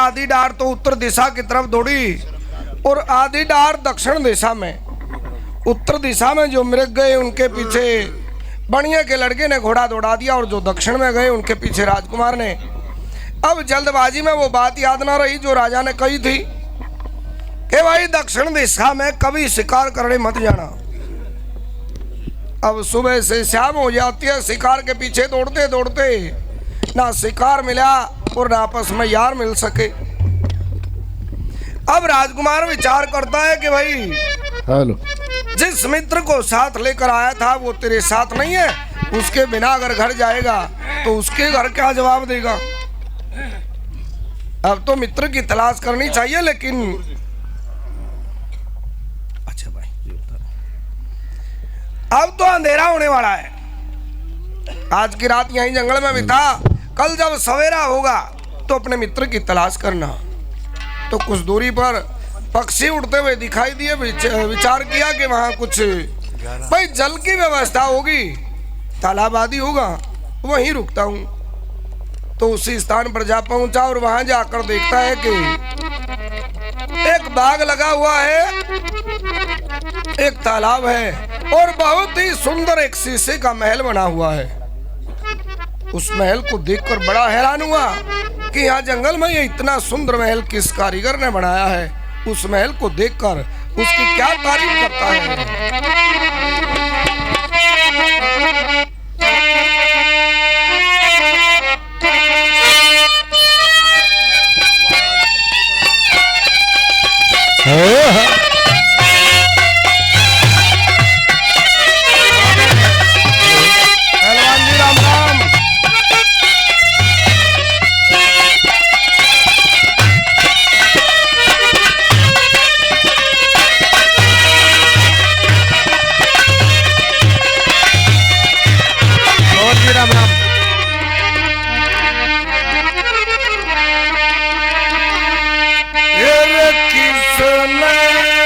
आधी डार तो उत्तर दिशा की तरफ दौड़ी और आधी डार दक्षिण दिशा में। उत्तर दिशा में जो मृग गए उनके पीछे बनिया के लड़के ने घोड़ा दौड़ा दिया और जो दक्षिण में गए उनके पीछे राजकुमार ने। अब जल्दबाजी में वो बात याद ना रही जो राजा ने कही थी कि भाई दक्षिण दिशा में कभी शिकार करने मत जाना। अब सुबह से शाम हो जाती है, शिकार के पीछे दौड़ते दौड़ते ना शिकार मिला और ना आपस में यार मिल सके। अब राजकुमार विचार करता है कि भाई हेलो, जिस मित्र को साथ लेकर आया था वो तेरे साथ नहीं है, उसके बिना अगर घर जाएगा तो उसके घर क्या जवाब देगा। अब तो मित्र की तलाश करनी चाहिए, लेकिन अच्छा भाई अब तो अंधेरा होने वाला है। आज की रात यहीं जंगल में बिता, कल जब सवेरा होगा तो अपने मित्र की तलाश करना। तो कुछ दूरी पर पक्षी उड़ते हुए दिखाई दिए। विचार किया कि वहां कुछ भाई जल की व्यवस्था होगी, तालाब आदि होगा, वहीं रुकता हूं। तो उसी स्थान पर जा पहुंचा और वहां जाकर देखता है कि एक बाग लगा हुआ है, एक तालाब है और बहुत ही सुंदर एक शीशे का महल बना हुआ है। उस महल को देखकर बड़ा हैरान हुआ कि यहाँ जंगल में ये इतना सुंदर महल किस कारीगर ने बनाया है। उस महल को देखकर उसकी क्या तारीफ करता है। किसने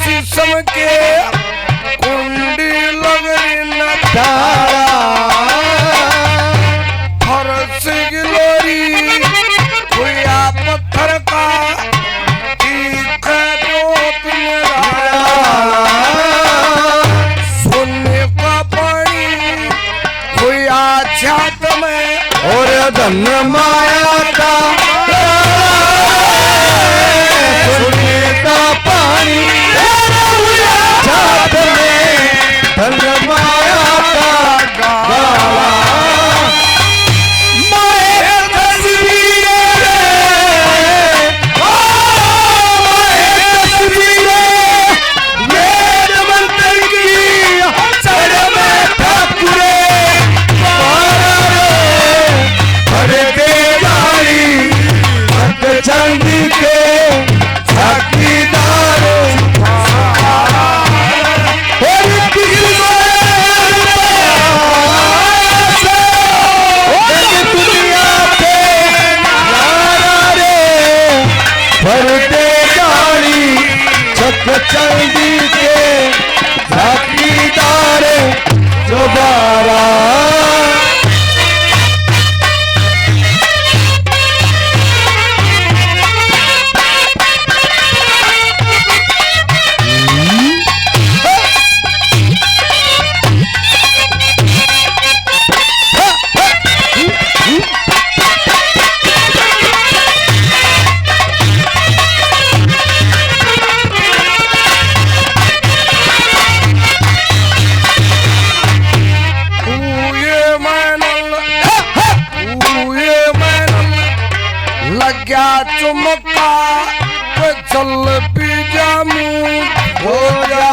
शीशम के कुंडी लगरी न तारा फरस गिलोरी खुया पत्थर का सोने का पानी खुया छात में और धन माया का सोने का पानी छात में धन माया का गाला माया तस्वीरें वेद मंत्र की चढ़ में ठाकुरे चांदी के साक्षीदार दुनिया पे भरते गाड़ी चक चांदी के साक्षीदार दोबारा चुमका चल पी जामू हो जा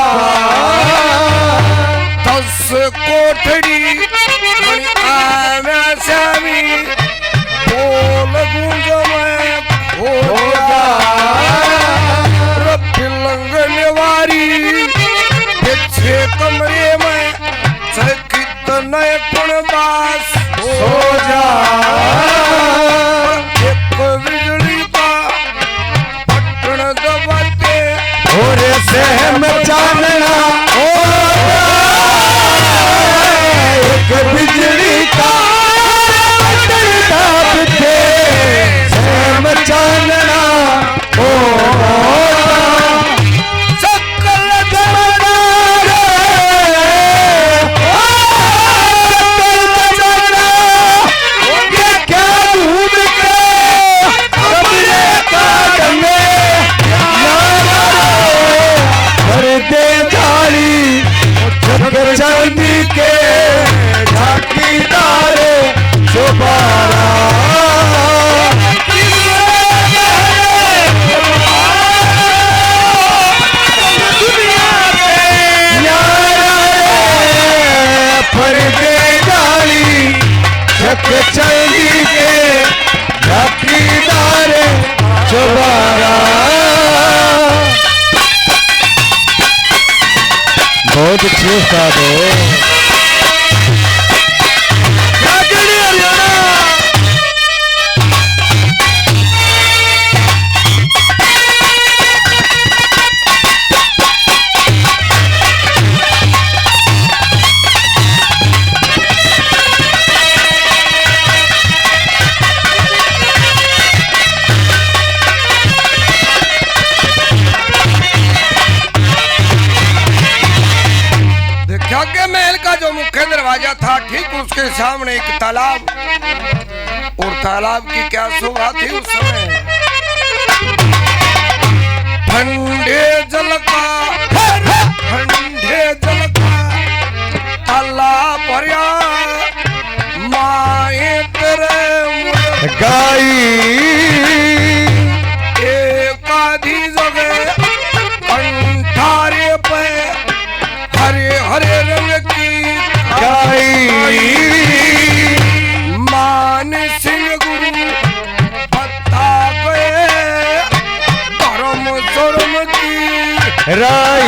10 कोठड़ी श्यामी बोल गूंज में हो जा फिलंगन वारी पीछे कमरे में सकित नए पुणवास हो जा और सहम जानना एक बिजली का थे सहम जानना ओ सकल जमाना क्या ढूंढ के कमरे का डंगे दे जाली चांदी के झाकीदार दोबारा फरदे जाली चांदी के झाकीदार दोबारा बहुत अच्छे उस्ताद हो दरवाजा था ठीक उसके सामने एक तालाब और तालाब की क्या शोभा थी उस समय ठंडे जल का तालाब भरिया माए तेरे गाई एक आधी जगह अंठारे पे हरे हरे रंग की गाई मान सिंह गुरु बता गए धर्म शर्म की राई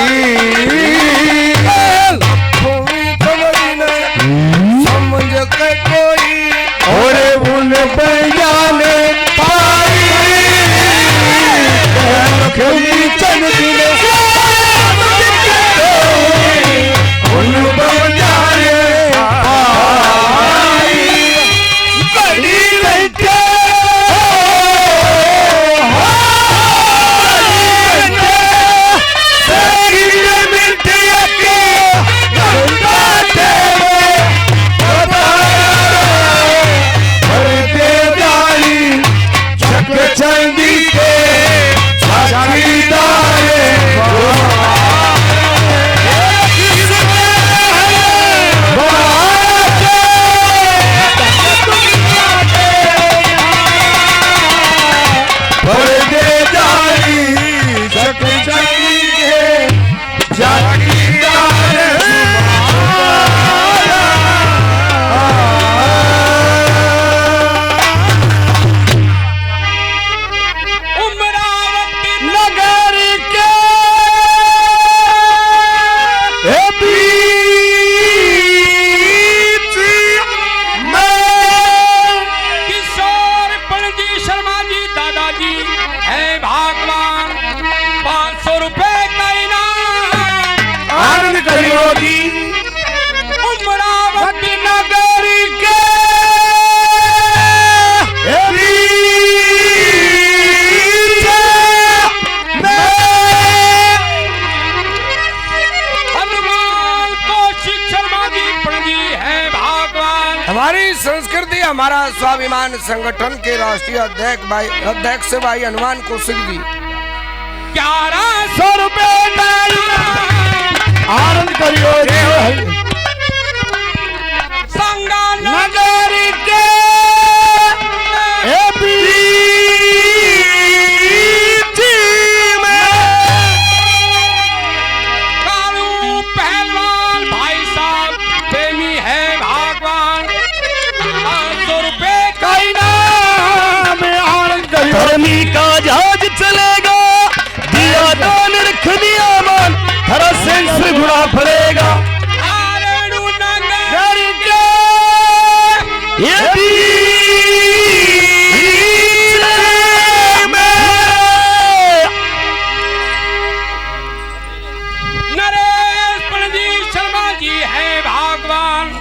हमारी संस्कृति हमारा स्वाभिमान संगठन के राष्ट्रीय अध्यक्ष भाई हनुमान कौशिक जी 1100 रुपए आनंद करियो संगा नगर के धर्मी का जहाज चलेगा, दिया दान रख दिया मान, हरा सेंस घुड़ा फड़ेगा। ये नरेश पंडित शर्मा जी है भगवान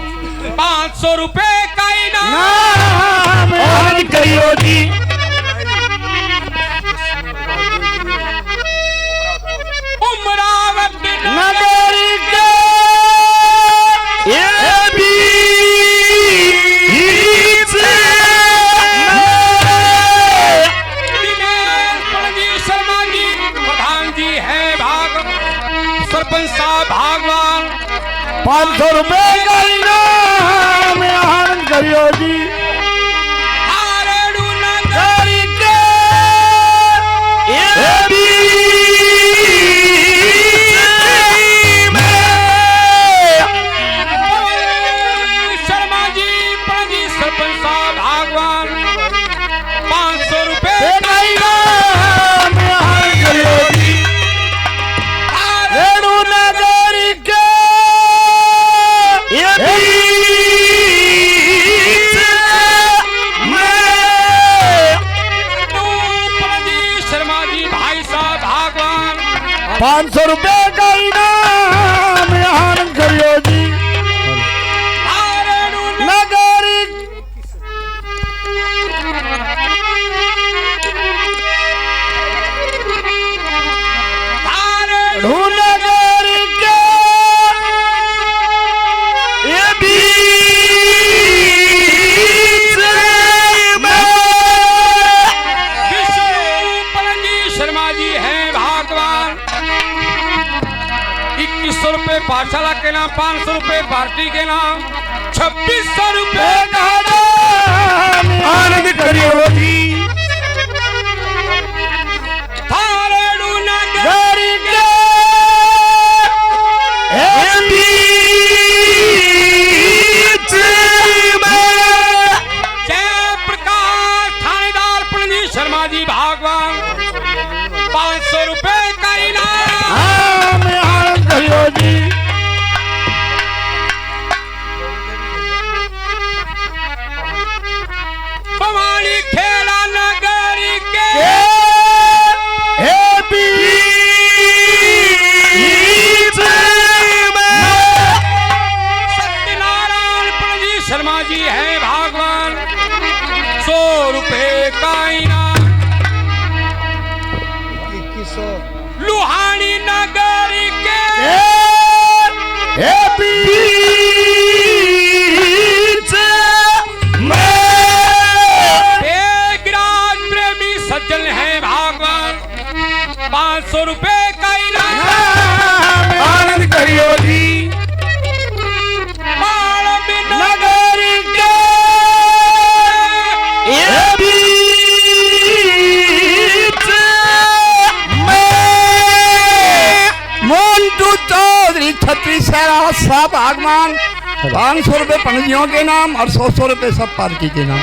500 रुपए का इनाम करियो जी नगरी के शर्मा जी प्रधान जी है सरपंच साहब भगवान 500 रुपए का इनाम आनंद करियो जी नगरी के ₹500 का इनाम आनंद करियो जी नगरी नगरी के ये शर्मा जी हैं भगवान 2100 रुपए पाठशाला के नाम 500 रुपए पार्टी के नाम 2600 रुपए का आनंद करियो जी नगरी के जयप्रकाश थानेदार पंडित शर्मा जी भगवान 500 रुपए का इनाम आनंद करियो जी बवाली खेला नगर चौधरी छत्री सहरा साहब आगमान 500 रुपए पंडियों के नाम और 100 रुपए सब पार्टी के नाम।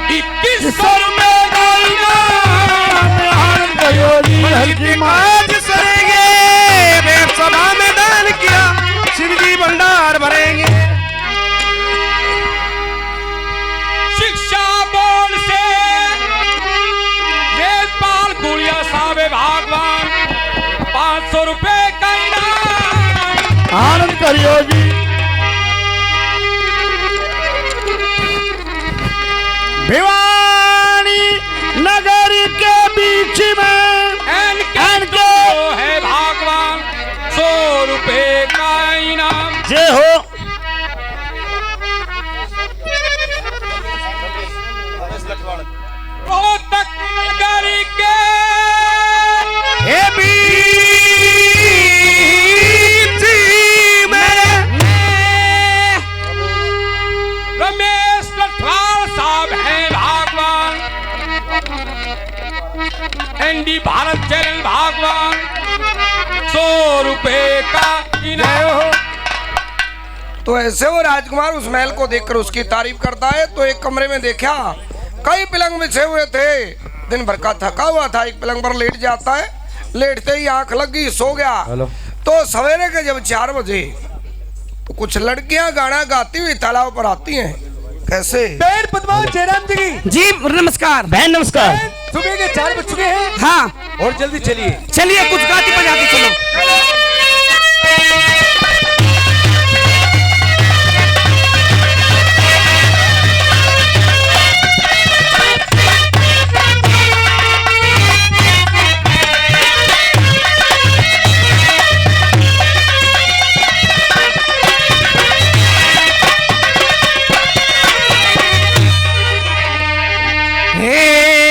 2100 रुपए का इनाम आनंद करियो जी। हल्की माज सरेंगे वेद सभा में दान किया शिव जी भंडार भरेंगे। शिक्षा बोर्ड से वेदपाल गुड़िया साहब भागवान 500 रुपए का इनाम आनंद करियो जी। भिवानी नगर के बीच में एनको है भागवान 100 रुपए का इनाम। जय हो। रोहतक नगर के हे बीच में रमेश लठवाल साहब हैं भागवान। एनडी भारत चैनल भागवान 100 रुपए का इनाम। तो ऐसे वो राजकुमार उस महल को देखकर उसकी तारीफ करता है। तो एक कमरे में देखा कई पलंग बिछे हुए थे। दिन भर का थका हुआ था, एक पलंग पर लेट जाता है। लेटते ही आंख लग गई, सो गया। तो सवेरे के जब 4 बजे तो कुछ लड़कियां गाना गाती हुई तालाब पर आती हैं। कैसे? बहन पद्मावत जयराम जी नमस्कार बहन नमस्कार। सुबह के 4 बज चुके हैं। हाँ और जल्दी चलिए चलिए कुछ गाती बजाती चलो।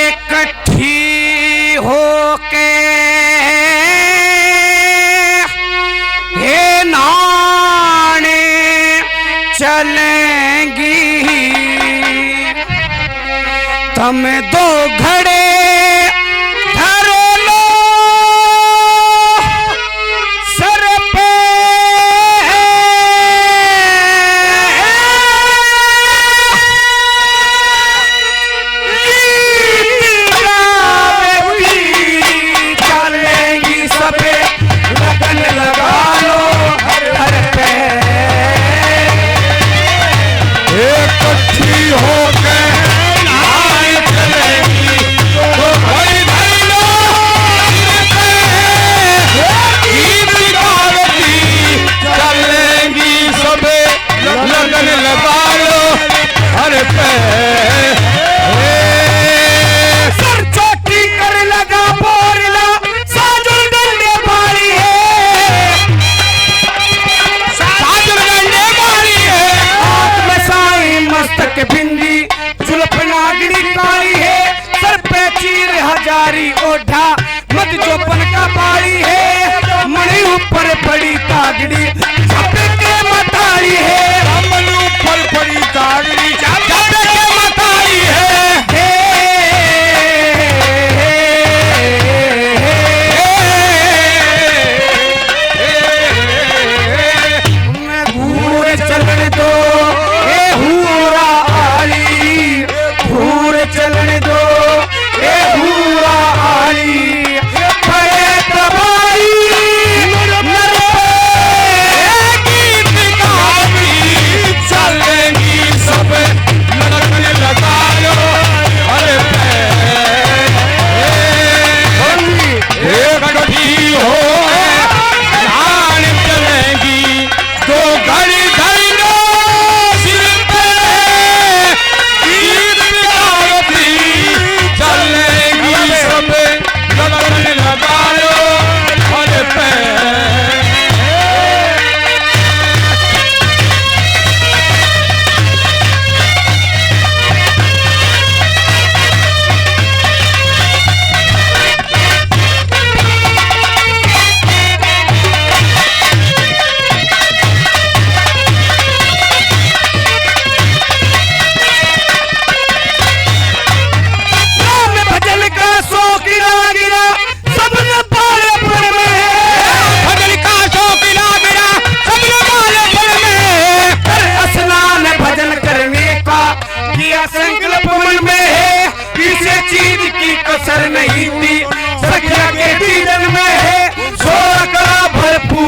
इकट्ठी होके हे नाने चलेंगी तुम 2 घड़े धर लो सर पे लगन लगा लो हर हर पे इकट्ठी होके नाच चले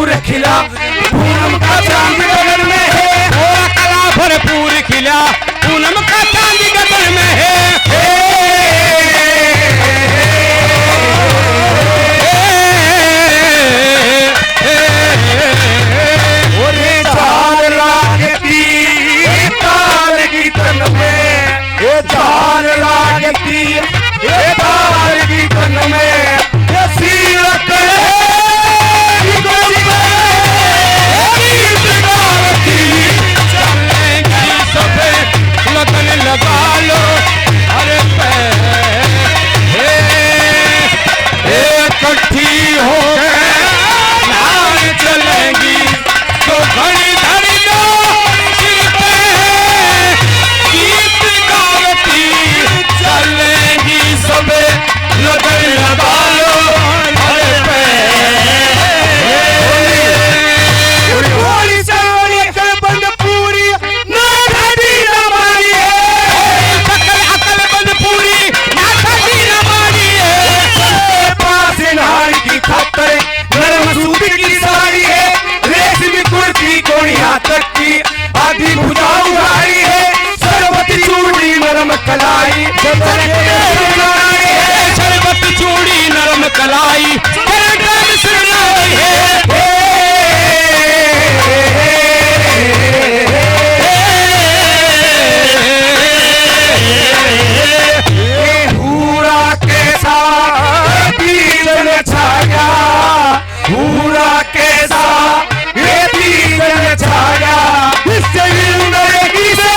भरपूर खिला, पूनम का चांद गगन में है, कला भरपूर खिला, पूनम का चांद गगन में है। चार लागती ये तार की तन में ये सीरत लगन लगा लो अरे इकट्ठी हो गए चलेंगी तो घड़ी धड़ी लो चलेंगी सबे लगन लगा लो होली चलोली अकल बंद पूरी ना घड़ी ना मारी अकल बंद पूरी ना घड़ी ना मारी पास नहार की खातर नरम सूती की साड़ी है, रेशमी कुर्ती कोड़ी हाथ तक की आधी भुजा उड़ाई है, सरबत चूड़ी नरम कलाई शरबत चूड़ी नरम कलाई हूरा के साथ बीजन छाया, हूरा के साथ ये बीजन छाया, इससे जिंदगी से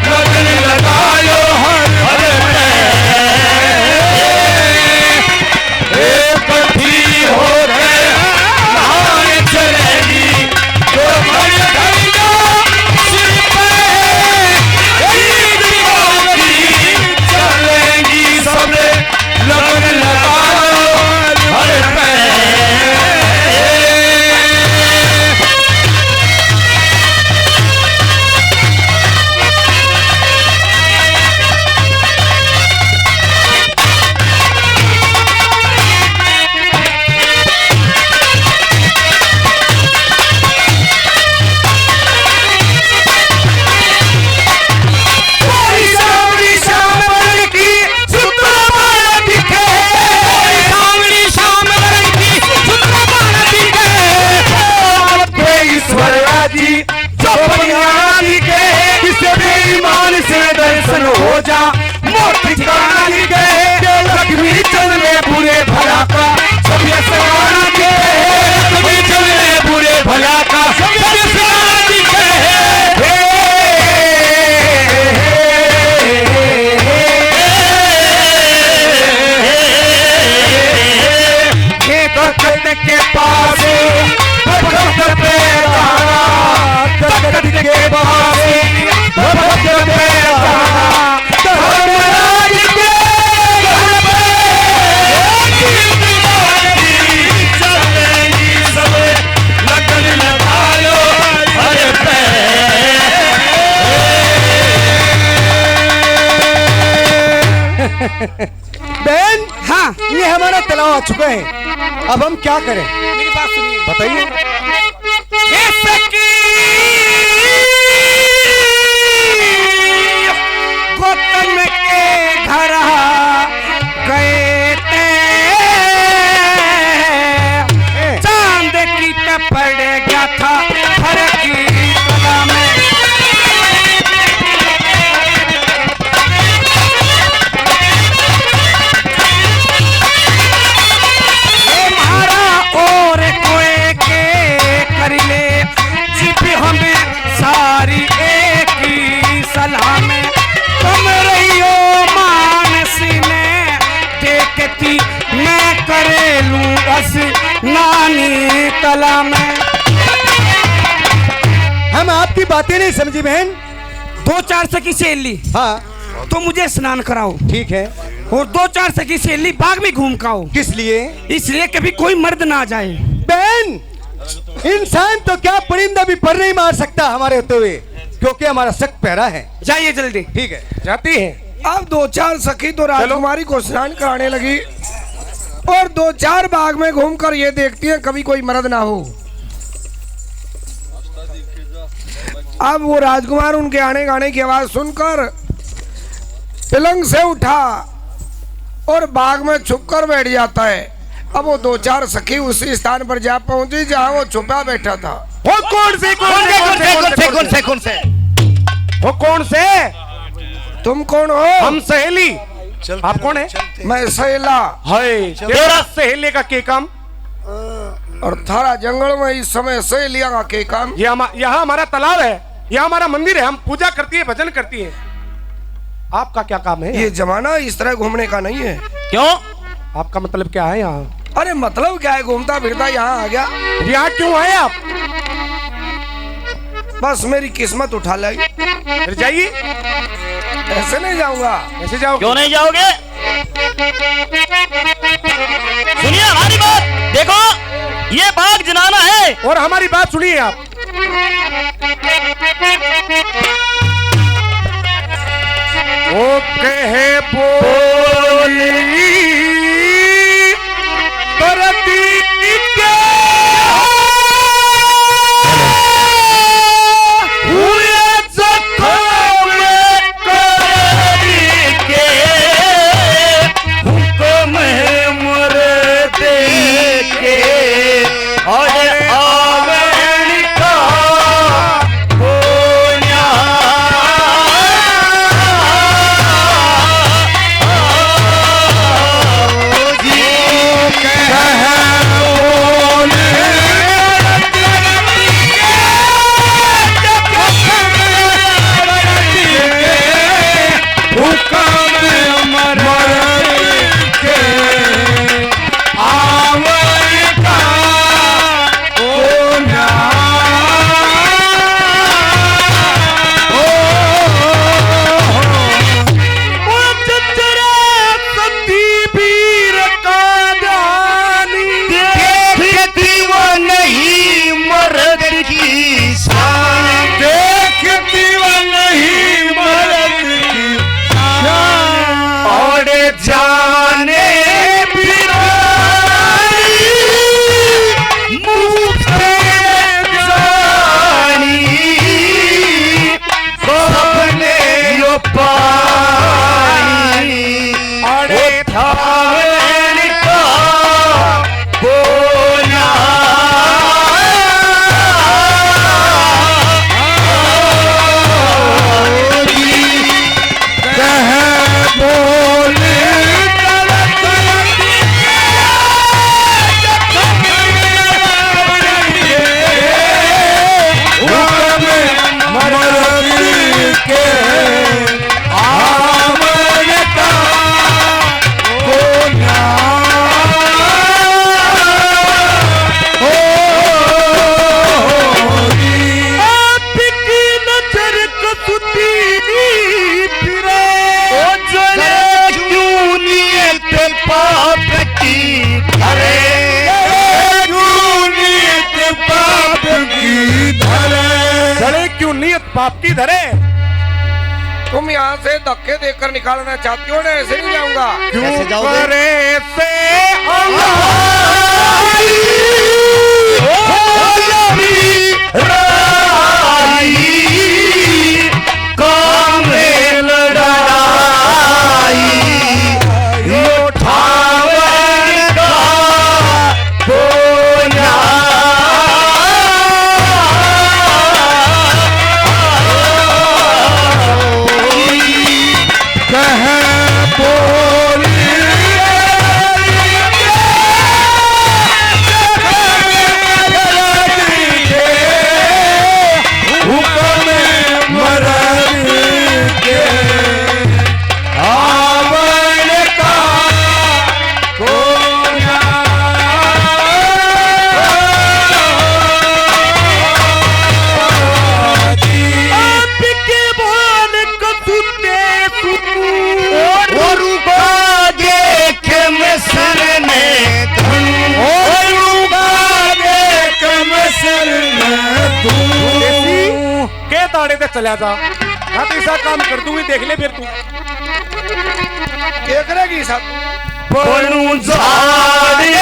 लगन लगा लो इकट्ठी हो गए नहाने चलेगी तो घड़ी धड़ी लो सिर पे चलेंगी सबने लगन लगा लो हर पे। दर्शन हो जा मोती कानी गए लक्ष्मी चंद में बुरे भला का सब सवाना के लक्ष्मी चंद में बुरे भला का सब सवाना के के पास के पास बहन हाँ ये हमारा तलाव आ चुका है, अब हम क्या करें? मेरी बात सुनिए, बताइए। गौतम के घर गए थे चांद की टपड़ गया था हर की कला में सारी एक ही सलाह में तुम रहियो मानसी में देखती मैं करे लूं बस नानी कला में। हम आपकी बातें नहीं समझी बहन। 2-4 सखी सहेली हाँ तो मुझे स्नान कराओ, ठीक है, और 2-4 सखी सहेली बाग में घूम का आओ। किस लिए? इसलिए कभी कोई मर्द ना आ जाए। बहन इंसान तो क्या परिंदा भी पर नहीं मार सकता हमारे होते हुए, क्योंकि हमारा शक पहरा है। जाइए जल्दी। ठीक है, जाती है। अब 2-4 सखी तो राजकुमारी को स्नान कराने लगी और 2-4 बाग में घूमकर ये देखती हैं कभी कोई मर्द ना हो। अब वो राजकुमार उनके आने गाने की आवाज सुनकर पलंग से उठा और बाग में छुपकर बैठ जाता है। अब वो 2-4 सखी उसी स्थान पर जा पहुंची जहां वो छुपा बैठा था। वो कौन से वो कौन से? तुम कौन हो? हम सहेली। आप कौन है? मैं सहेला। हाय तेरा सहेली का के काम? और थारा जंगल में इस समय सहेलियां का के काम? यहाँ हमारा तालाब है, यहाँ हमारा मंदिर है, हम पूजा करती है, भजन करती है। आपका क्या काम है? ये जमाना इस तरह घूमने का नहीं है। क्यों? आपका मतलब क्या है यहाँ? अरे मतलब क्या है, घूमता फिरता यहाँ आ गया। यहाँ क्यों आए आप? बस मेरी किस्मत उठा लाई। फिर जाइए। ऐसे नहीं जाऊंगा। ऐसे जाओ? क्यों नहीं जाओगे? सुनिए हमारी बात, देखो ये बाग जनाना है। और हमारी बात सुनिए आप। वो कहे बोली करती के हुए जख्म करके हुक्म मर दे के और आवन का बोला। बाप की धरे। तुम यहाँ से धक्के देकर निकालना चाहती हो ना? ऐसे नहीं जाऊंगा। कैसे जाओगे? ताड़े तक चला जा। हाँ तो ऐसा काम कर दूंगी, देख ले फिर तू। क्या करेगी सब बनू झाड़ी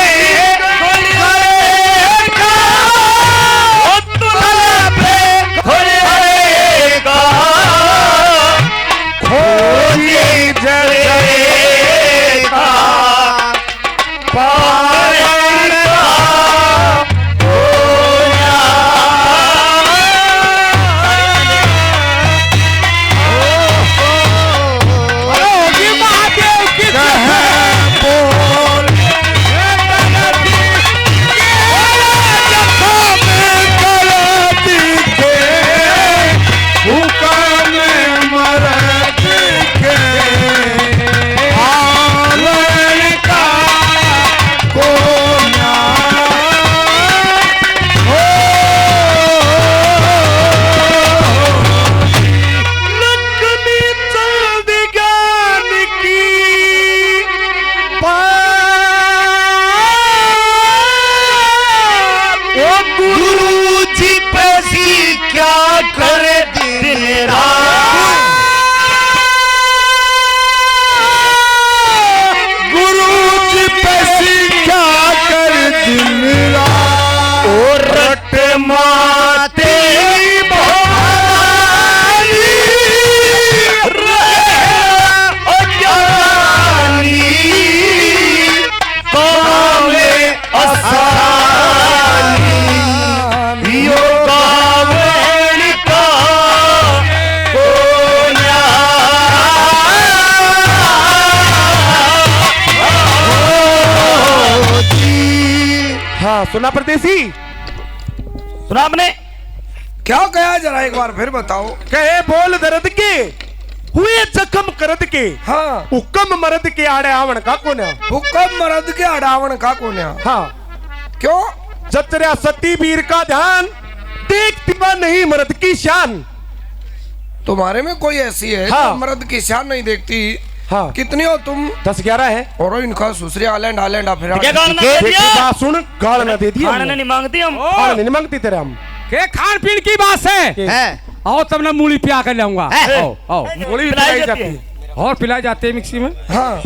सुना परदेसी? सुना आपने? क्या कहा जरा एक बार फिर बताओ। कहे बोल दर्द के हुए जख्म करद के हाँ हुक्म मर्द के आड़े आवण का कोन्या। हुक्म मर्द के अड़ावण का कोन्या। हाँ क्यों? जतरा सती वीर का ध्यान देखती बा नहीं मर्द की शान। तुम्हारे में कोई ऐसी है हाँ। जो मर्द की शान नहीं देखती? हाँ कितनी हो तुम? 10-11 है। और इनका सुसरे आलैंड आलैंड फिर क्या गाल ना दे देखी दिया? बात सुन, गाल ना दे दिया खाना हमने। नहीं मांगती हम। खाना नहीं मांगती तेरे हम। के खान पीन की बात है आओ तब ना मूली पिया कर लाऊंगा आओ आओ गोली भी पिलाई पिलाई जाती जाती है। है। और पिलाई जाते हैं मिक्सी में हाँ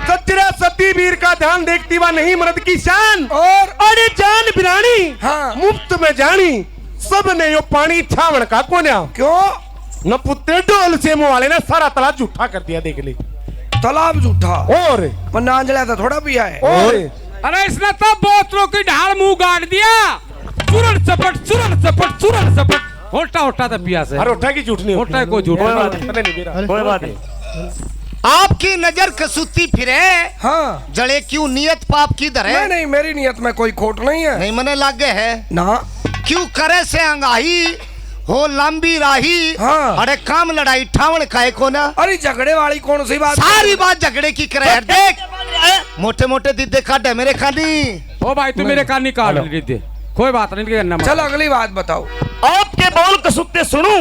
जतरा सती वीर का ध्यान देखती बा नहीं मर्द की शान। और अरे जान बिरानी हाँ मुफ्त में जानी सब ने यो पानी छावण का कोन्या। क्यों? न पुत्ते डोल से मुंह वाले ने सारा तालाब झूठा कर दिया देख ली। तालाब झूठा और नांजला तो थोड़ा पिया है। और अरे इसने तो बोतलों की ढाल मुंह गाड़ दिया चूरन चपट होटा होटा तो पिया से अरे उठा की झूठ नहीं होटा कोई झूठ कोई बात नहीं। पता नहीं मेरा। कोई बात नहीं। आपकी नजर कसूती फिरे हाँ जड़े क्यों नियत पाप की धरे। नहीं नहीं मेरी नियत में कोई खोट नहीं है नहीं मने लागे है ना। क्यों करे से अंगाही हो लंबी राही। हाँ। अरे काम लड़ाई ठावण काहे को ना। अरे झगड़े वाली कौन सी बात? सारी बात झगड़े की करे है। देख मोटे मोटे दीदे काटे मेरे खानी। ओ भाई तू मेरे कान निकाल रही थी कोई बात नहीं करना चल अगली बात बताओ। आपके बोल कसुत्ते सुनू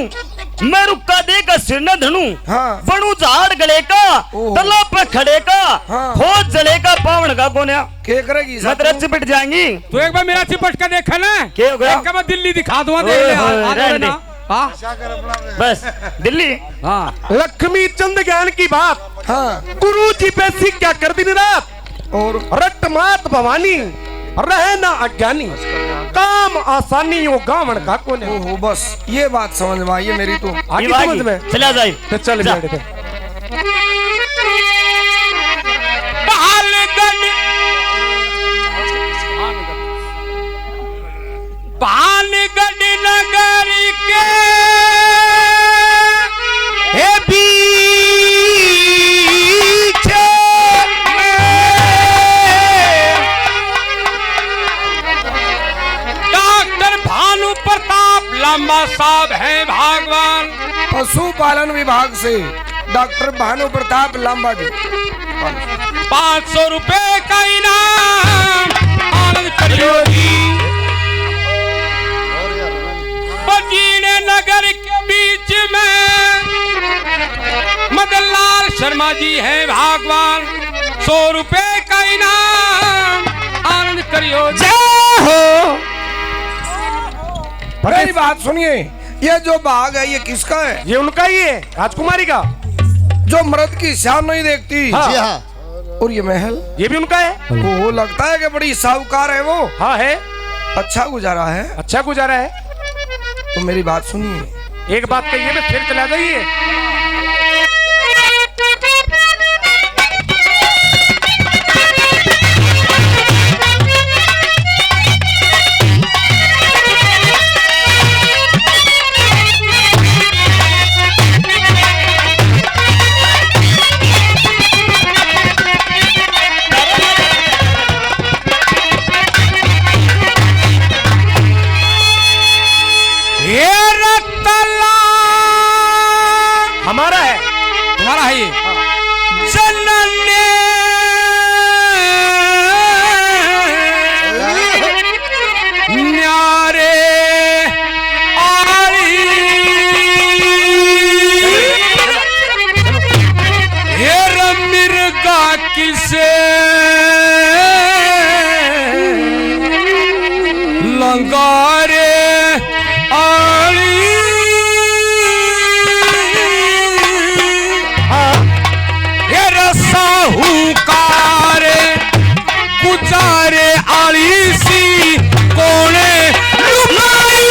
मैं रुक्का दे का सिर न धनू। हाँ बनू झाड़ गले का ओह। तला पे खड़े का हाँ। खोज जले का पावण का कोन्या। क्या करेगी मैं तेरे चिपट जाएंगी। तू एक बार मेरा चिपट का देखा ना क्या हो गया? एक बार दिल्ली दिखा दूंगा देख ले ओए, आ रहने ना हाँ बस दिल्ली हाँ लक्ष्मी चंद ज्ञान की बात हाँ गुरु जी पे सीख क्या कर दिन रात। और रट मात भवानी रहे ना अज्ञानी काम आसानी हो गावण का कोने। ओहो बस ये बात समझ में आई है मेरी तो। आगे ये समझ में चला जाए। तो चल जा। बैठ दे। भानगढ़ नगर के हे पीछे डॉक्टर भानु प्रताप लंबा साहब है भगवान पशुपालन विभाग से डॉक्टर भानु प्रताप लांबा जी 500 रुपए का इनाम आनंद करियो जी। बजीने नगर के बीच में मदन लाल शर्मा जी है भगवान 100 रुपए का इनाम आनंद करियो जी। मेरी बात सुनिए, ये जो बाग है ये किसका है? ये उनका ही है राजकुमारी का। जो मर्द की शान नहीं देखती। हाँ। जी हाँ। और ये महल ये भी उनका है। वो लगता है कि बड़ी साहूकार है वो। हाँ है। अच्छा गुजारा है। अच्छा गुजारा है। तो मेरी बात सुनिए। एक बात कहिए मैं फिर चला जाइए। हमारा है। तुम्हारा है ये। जनने न्यारे आरी हेर मिर्गा किसे लंगारे गुजारे आली सी कोने लुमाई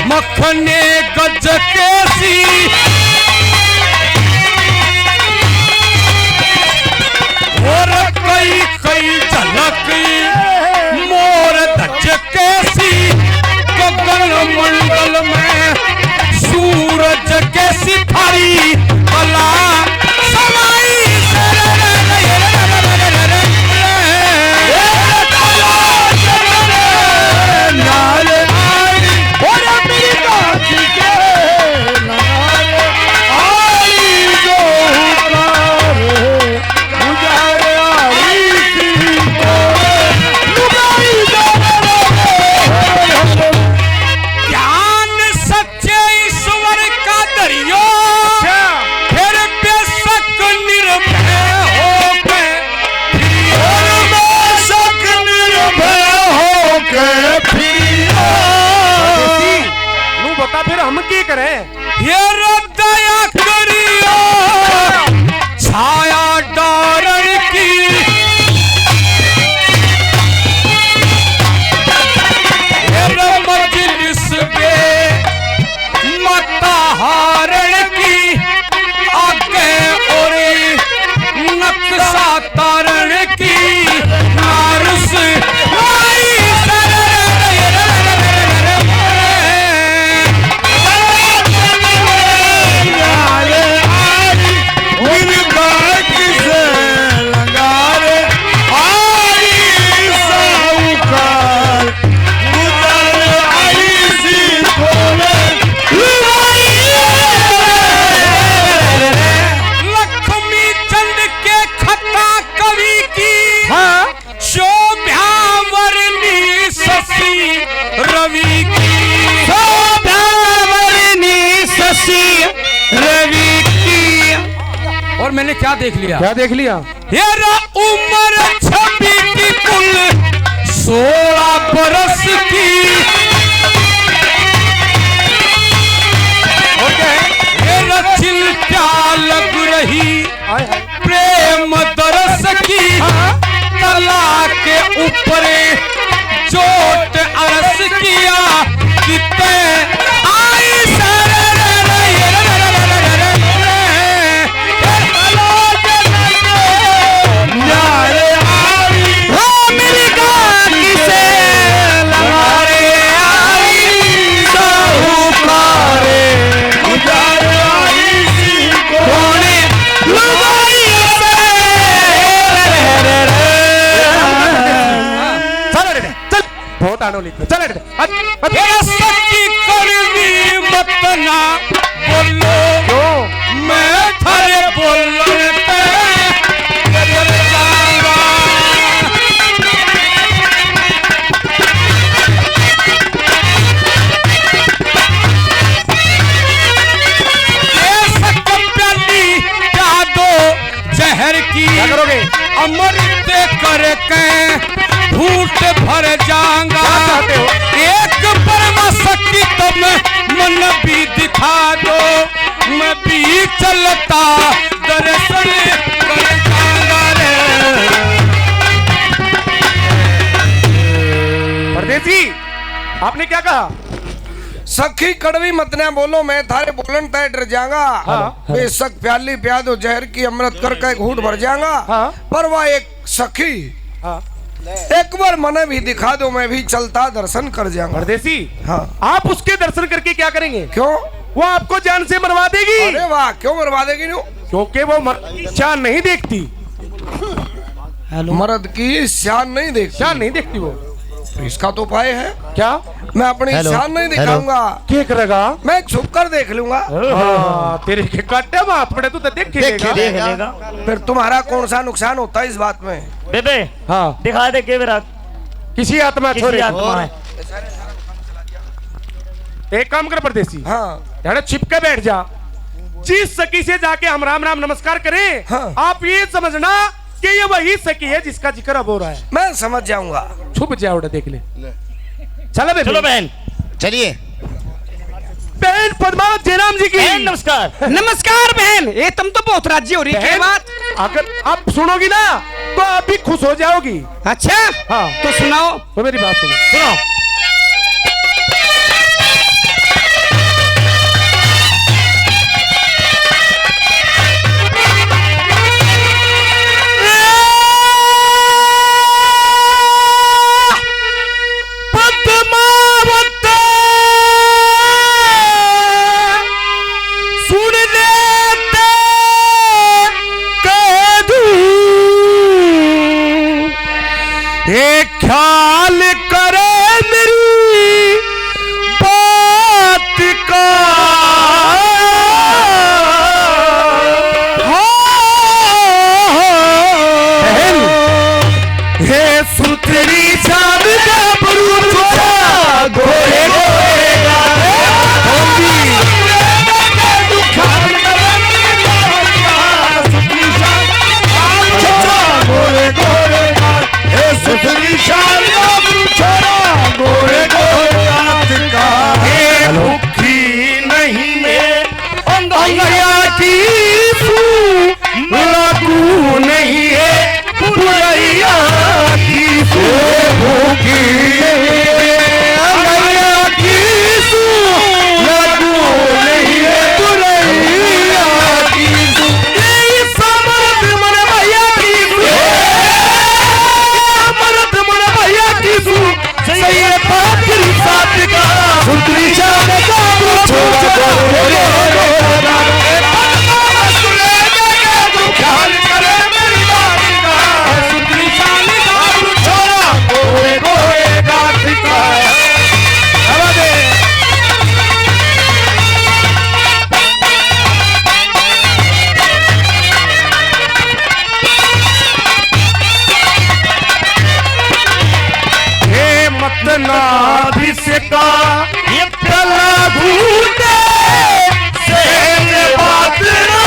मखने गज कैसी और कई कई झलक मोर धज कैसी गगन मंडल में सूरज कैसी थारी कला समाई फिर हम की करें। ये दया करियो छाया डारण की मजलिस में मता हारण की आगे और नक्शा तारण की नारस मैंने क्या देख लिया? क्या देख लिया? हेरा उम्र 26 की कुल 16 बरस की। हेरा चिंता लग रही प्रेम दरस की। तला के ऊपर चोट अरस किया कितने आई बहुत आड़ो लिखो चल सच्ची कड़वी मत ना बोलो क्यों मैं थारे बोलने पे कर जाऊंगा। ये सक प्याली क्या दो जहर की। क्या करोगे? अमृत करके घूट भर जाऊंगा। एक परवा शक्ति तुम मन भी दिखा दो मैं भी चलता दर्शन कर जाऊंगा रे। परदेसी आपने क्या कहा? सखी कड़वी मत ना बोलो मैं थारे बोलन तय डर जाऊंगा। बेशक प्याली प्या दो जहर की अमृत करके घूट भर जाऊंगा। पर वह एक सखी एक बार मने भी दिखा दो मैं भी चलता दर्शन कर जाऊंगा। परदेसी हाँ आप उसके दर्शन करके क्या करेंगे? क्यों? वो आपको जान से मरवा देगी। अरे वाह क्यों मरवा देगी? न्यू क्योंकि वो शान नहीं देखती। मर्द की शान नहीं देखती। शान नहीं देखती वो। इसका तो उपाय है क्या? मैं अपनी शान नहीं दिखाऊंगा। क्या करेगा? मैं छुप कर देख लूंगा। तेरे के काटे माफ पड़े तो देख लेगा। फिर तुम्हारा कौन सा नुकसान होता है इस बात में? बेबे हाँ दिखा दे के मेरा किसी आत्मा छोरे आत्मा है। एक काम कर परदेसी हाँ छिप के बैठ जा। जिस सखी से जाके हम राम राम नमस्कार करें आप ये समझना कि ये वही सखी है जिसका जिक्र अब हो रहा है। मैं समझ जाऊंगा। छुप जाओ देख ले। चलो बहन चलिए। बहन पद्मावत जयराम जी की नमस्कार। नमस्कार बहन। ये तुम तो बहुत राज्य हो रही है बात। अगर आप सुनोगी ना तो आप भी खुश हो जाओगी। अच्छा हाँ तो सुनाओ। तो मेरी बात सुनो। ख्याल करे मेरी बात का। हे सुथरी चांद गोरे नहीं में की लागू नहीं है बुरैया की भूखी लागू नहीं है बुरैया की समर्थ मन भैया की समर्थ मन भैया की सही साथ का सुंदरी चांद का ख्याल करे मेरी बात का। सुंदरी चांद का छोरा गोरे गोरे गाठ का। हे मतना का ये प्याला घूटे से बात ना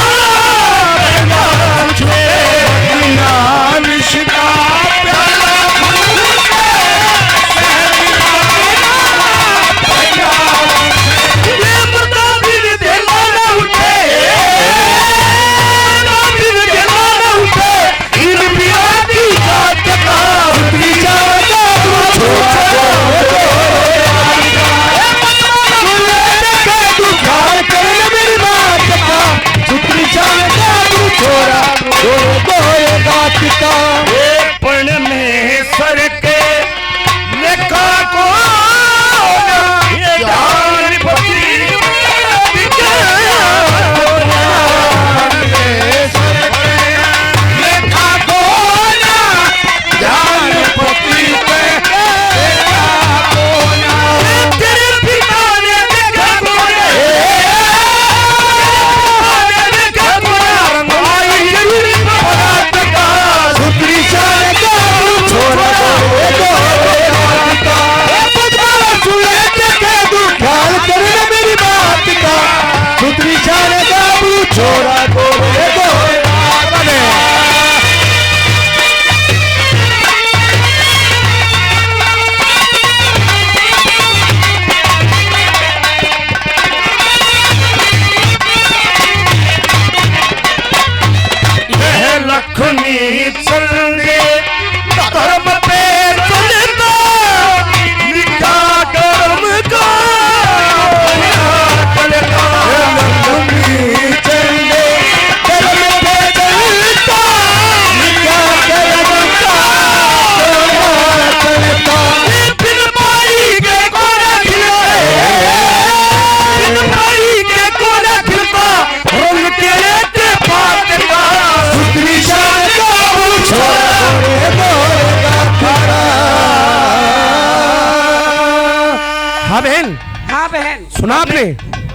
हाँ बहन, हाँ बहन, सुना आपने?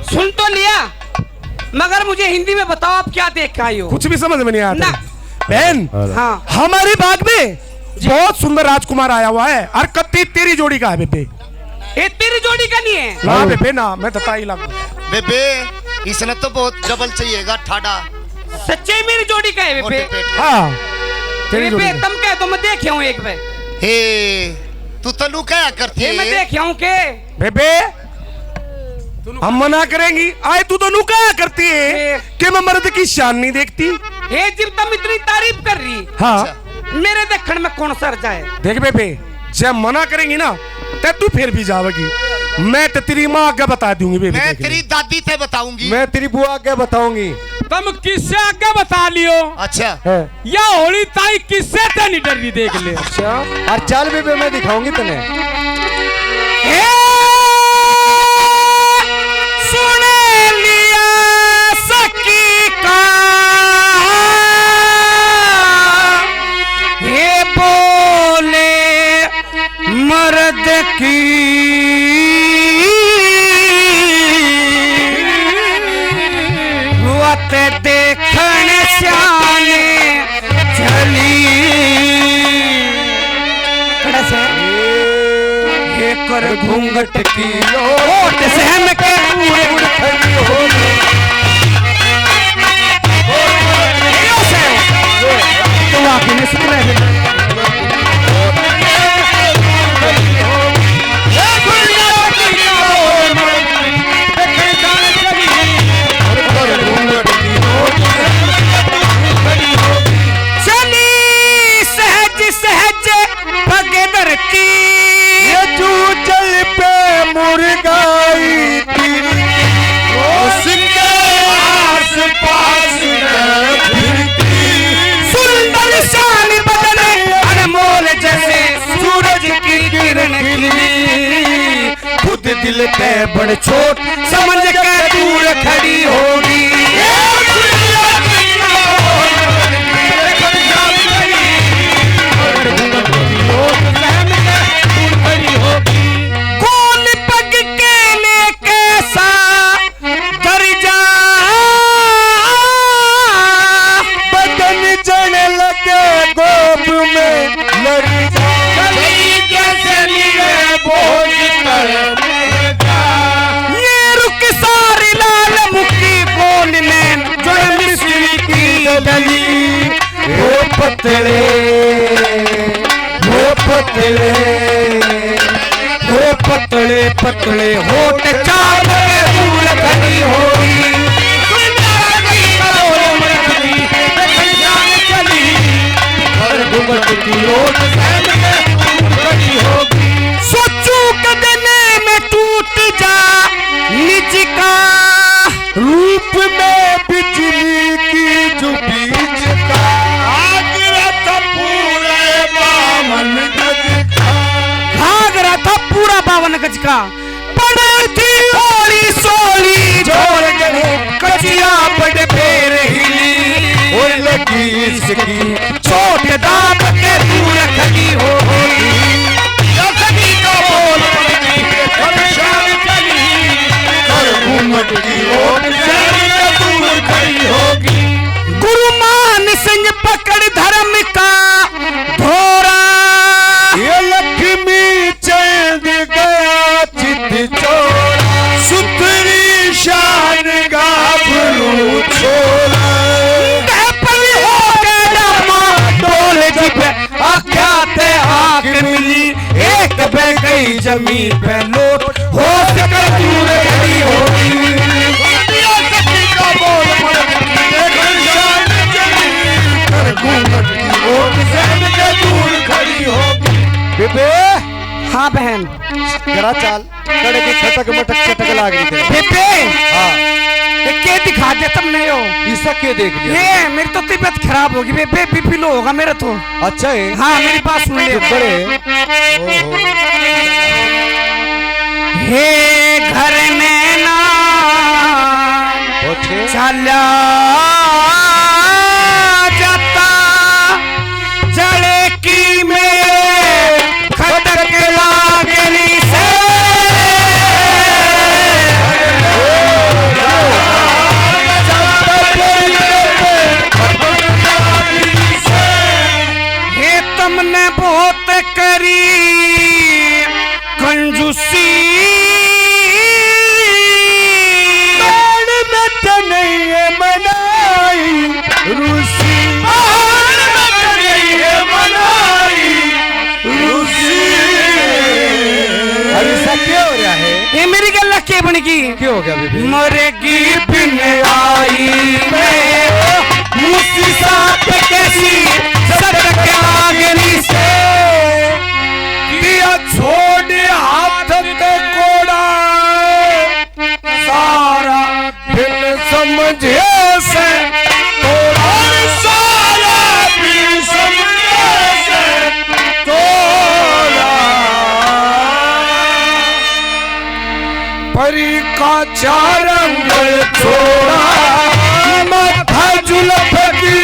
सुन तो लिया, मगर मुझे हिंदी में बताओ आप क्या देख के आई हो? कुछ भी समझ में नहीं आता ना। बहन। हाँ, हमारे बाग में बहुत सुंदर राजकुमार आया हुआ है और कत्ती तेरी जोड़ी का है बेबे। ये तेरी जोड़ी का नहीं है? ना बेबे ना, मैं बता ही लगू। बेबे इसने तो बहुत डबल चाहिएगा ठाडा सच्चे मेरी जोड़ी का है मोटे बेबे? पेट। हाँ तेरी जोड़ी बेबे का। तुम कह तो मैं देखे हूँ एक बार। हे तू तो लुकाया करती ये मैं है। देखे हूँ के बेबे हम मना करेंगी, आए तू तो नुका करती है कि मैं मर्द की शान नहीं देखती। ये जब तुम इतनी तारीफ कर रही, हाँ मेरे देखने में कौन सर जाए? देख बेबे, जब मना करेंगी ना तो तू फिर भी जाओगी। मैं तो तेरी माँ आगे बता दूंगी बेबे। मैं तेरी दादी थे बताऊंगी। मैं तेरी बुआ क्या बताऊंगी। तुम किससे आगे बता लियो? अच्छा है। या होली ताई किससे तो नहीं डर रही, देख ले। अच्छा और चल बेबे मैं दिखाऊंगी तने। सुन लिया सकी का ये बोले मर्द की वत देखण श्याने चली ये कर घूंघट की ओट सहम के पूरे खड़ी हो तो आपने सुना है? चली सहज सहज पगे धरती, ये तू चल पे मुर्गाई तेरी उसके आस पास फिरती। सुंदर शान बदन अनमोल जैसे सूरज की किरण खिली, खुद दिल पे बड़ छोट समझ के दूर खड़ी होगी। कौन पग के लेके सा कर जा, बदन जन लगे गोब में लड़ जा। ये रुक सारी लाल मुखी बोल में जो मिस्री की डली, वो पतले वो पतले वो पतले पतले होठ चाप के फूल खड़ी होगी। सोचू कदने में टूट जा निज का रूप में बिजली की जो बीज का आगरा था पूरे 52 गज का। घाघरा था पूरा 52 गज का, पड़ी थी होली सोली जोड़ गए कचिया बड़ फेर हिली, और लगी इसकी छोट दाब के दूर खड़ी होगी। गुरु मान सिंह पकड़ धर्म का धोरा, ये लक्ष्मी चंद गया चित चोरा। सुथरी शान गाभरू छोरा। डोल जिप आख्याते आग मिली, एक बह गई जमीन पे लोट हो सकर दूर खड़ी होगी। बेबे हाँ बहन, जरा चाल कड़े की खटक मटक चटक लाग रही थी। बेबे हाँ ये क्या दिखा दे तुमने यो? ईसा के देख लिया। ये मेरी तो तबीयत खराब होगी बेबे, बीपी लो होगा मेरा तो। अच्छा है। हाँ मेरी बात सुन ले। बड़े हे घर में ना चला जाता, जड़े की में खटक लागनी से बन की क्या हो गया बेबे? मरेगी बिन आई में मुझसे साथ कैसी सड़क आगनी से दिया छोड़ हाथ के कोड़ा सारा दिल समझे से तोड़ा सारा दिल समझे से तोड़ा परी का चार अंगल छोड़ा माथा जुलफ की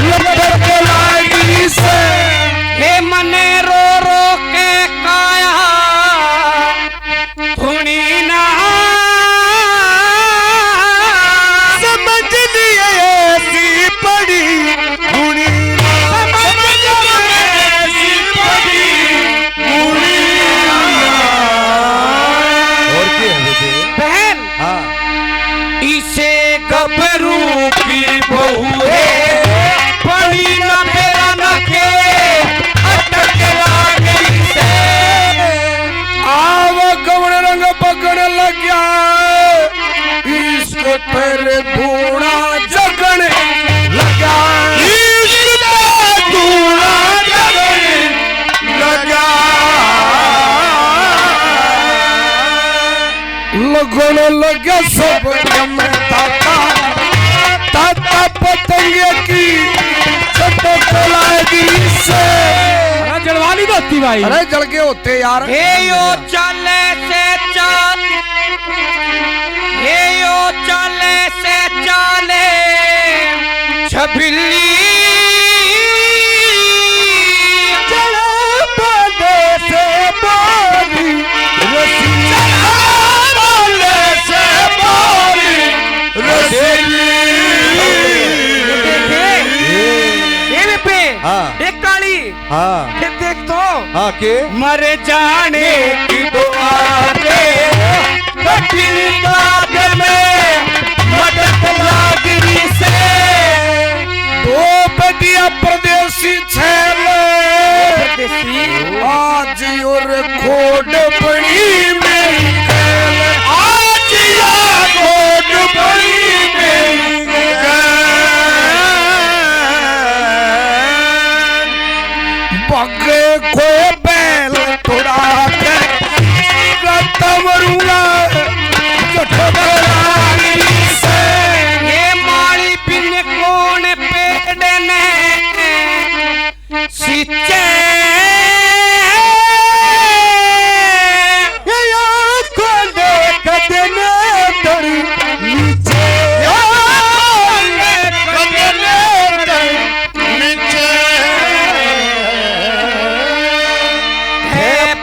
लपक लागी से हे मने रो रो के काया धुनी ना समझ लिए ऐसी पड़ी गुणी समझ लिए ऐसी पड़ी गुणी और क्या है बेबे? बहन हाँ इसे गबरू की बहू है पड़ी न मेरा न के अटक लागी से आव गवण रंग पकड़ लग गया इश्क तेरे धूणा जगण लगा इश्क तेरे धूणा जगण लगा लगन लगे सब में ताता ताता पतंगे की चटक लागी से जलवानी दोस्ती भाई। अरे जल के होते यार हे यो चले से चाल हे यो चले से चाले छबिली से बारी रसीली से बारी रसीली ये पे हाँ। एक काली हाँ ये देख तो हाँ के मर जाने की दुआ दे कठिन बात में मटक लागरी से दो बदिया प्रदेशी छैल आज और खोड बड़ी मेरी गैल आज या खोड बड़ी मेरी गैल बगे को बैल थोड़ा कर तमरूंगा चटकरानी से ये माली पिन कौन पेड़ ने सिंचे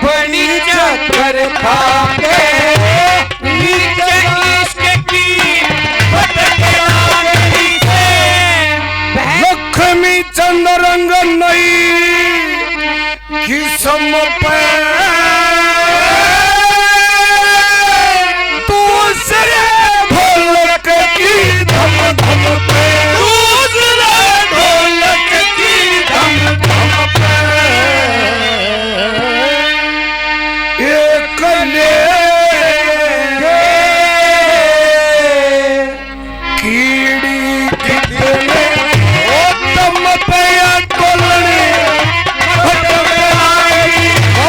चक्कर खा के नीचे इश्क की भटक लागरी से लक्ष्मी चंद रंग नई किस्म पे दूसरे ढोलक की धम धम पे दूसरे ढोलक की धम धम पे एक ले कीड़ी कितने ओ तम पे तोलने भटक आई ओ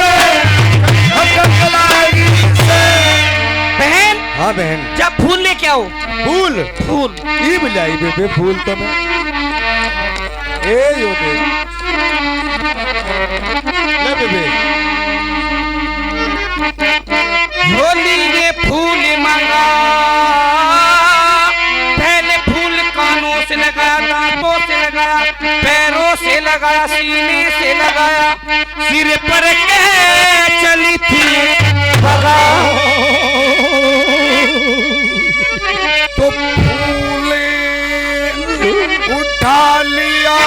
भटक आई से बहन हाँ बहन। जब फूल लेके आओ फूल फूल ई मिलाई बेबे फूल तो मैं ए यो दे ले बेबे होली ने फूल मंगा पहले फूल कानों से लगाया दांतों से लगाया पैरों से लगाया सीने से लगाया सिर पर के चली थी भगा तो फूले उठा लिया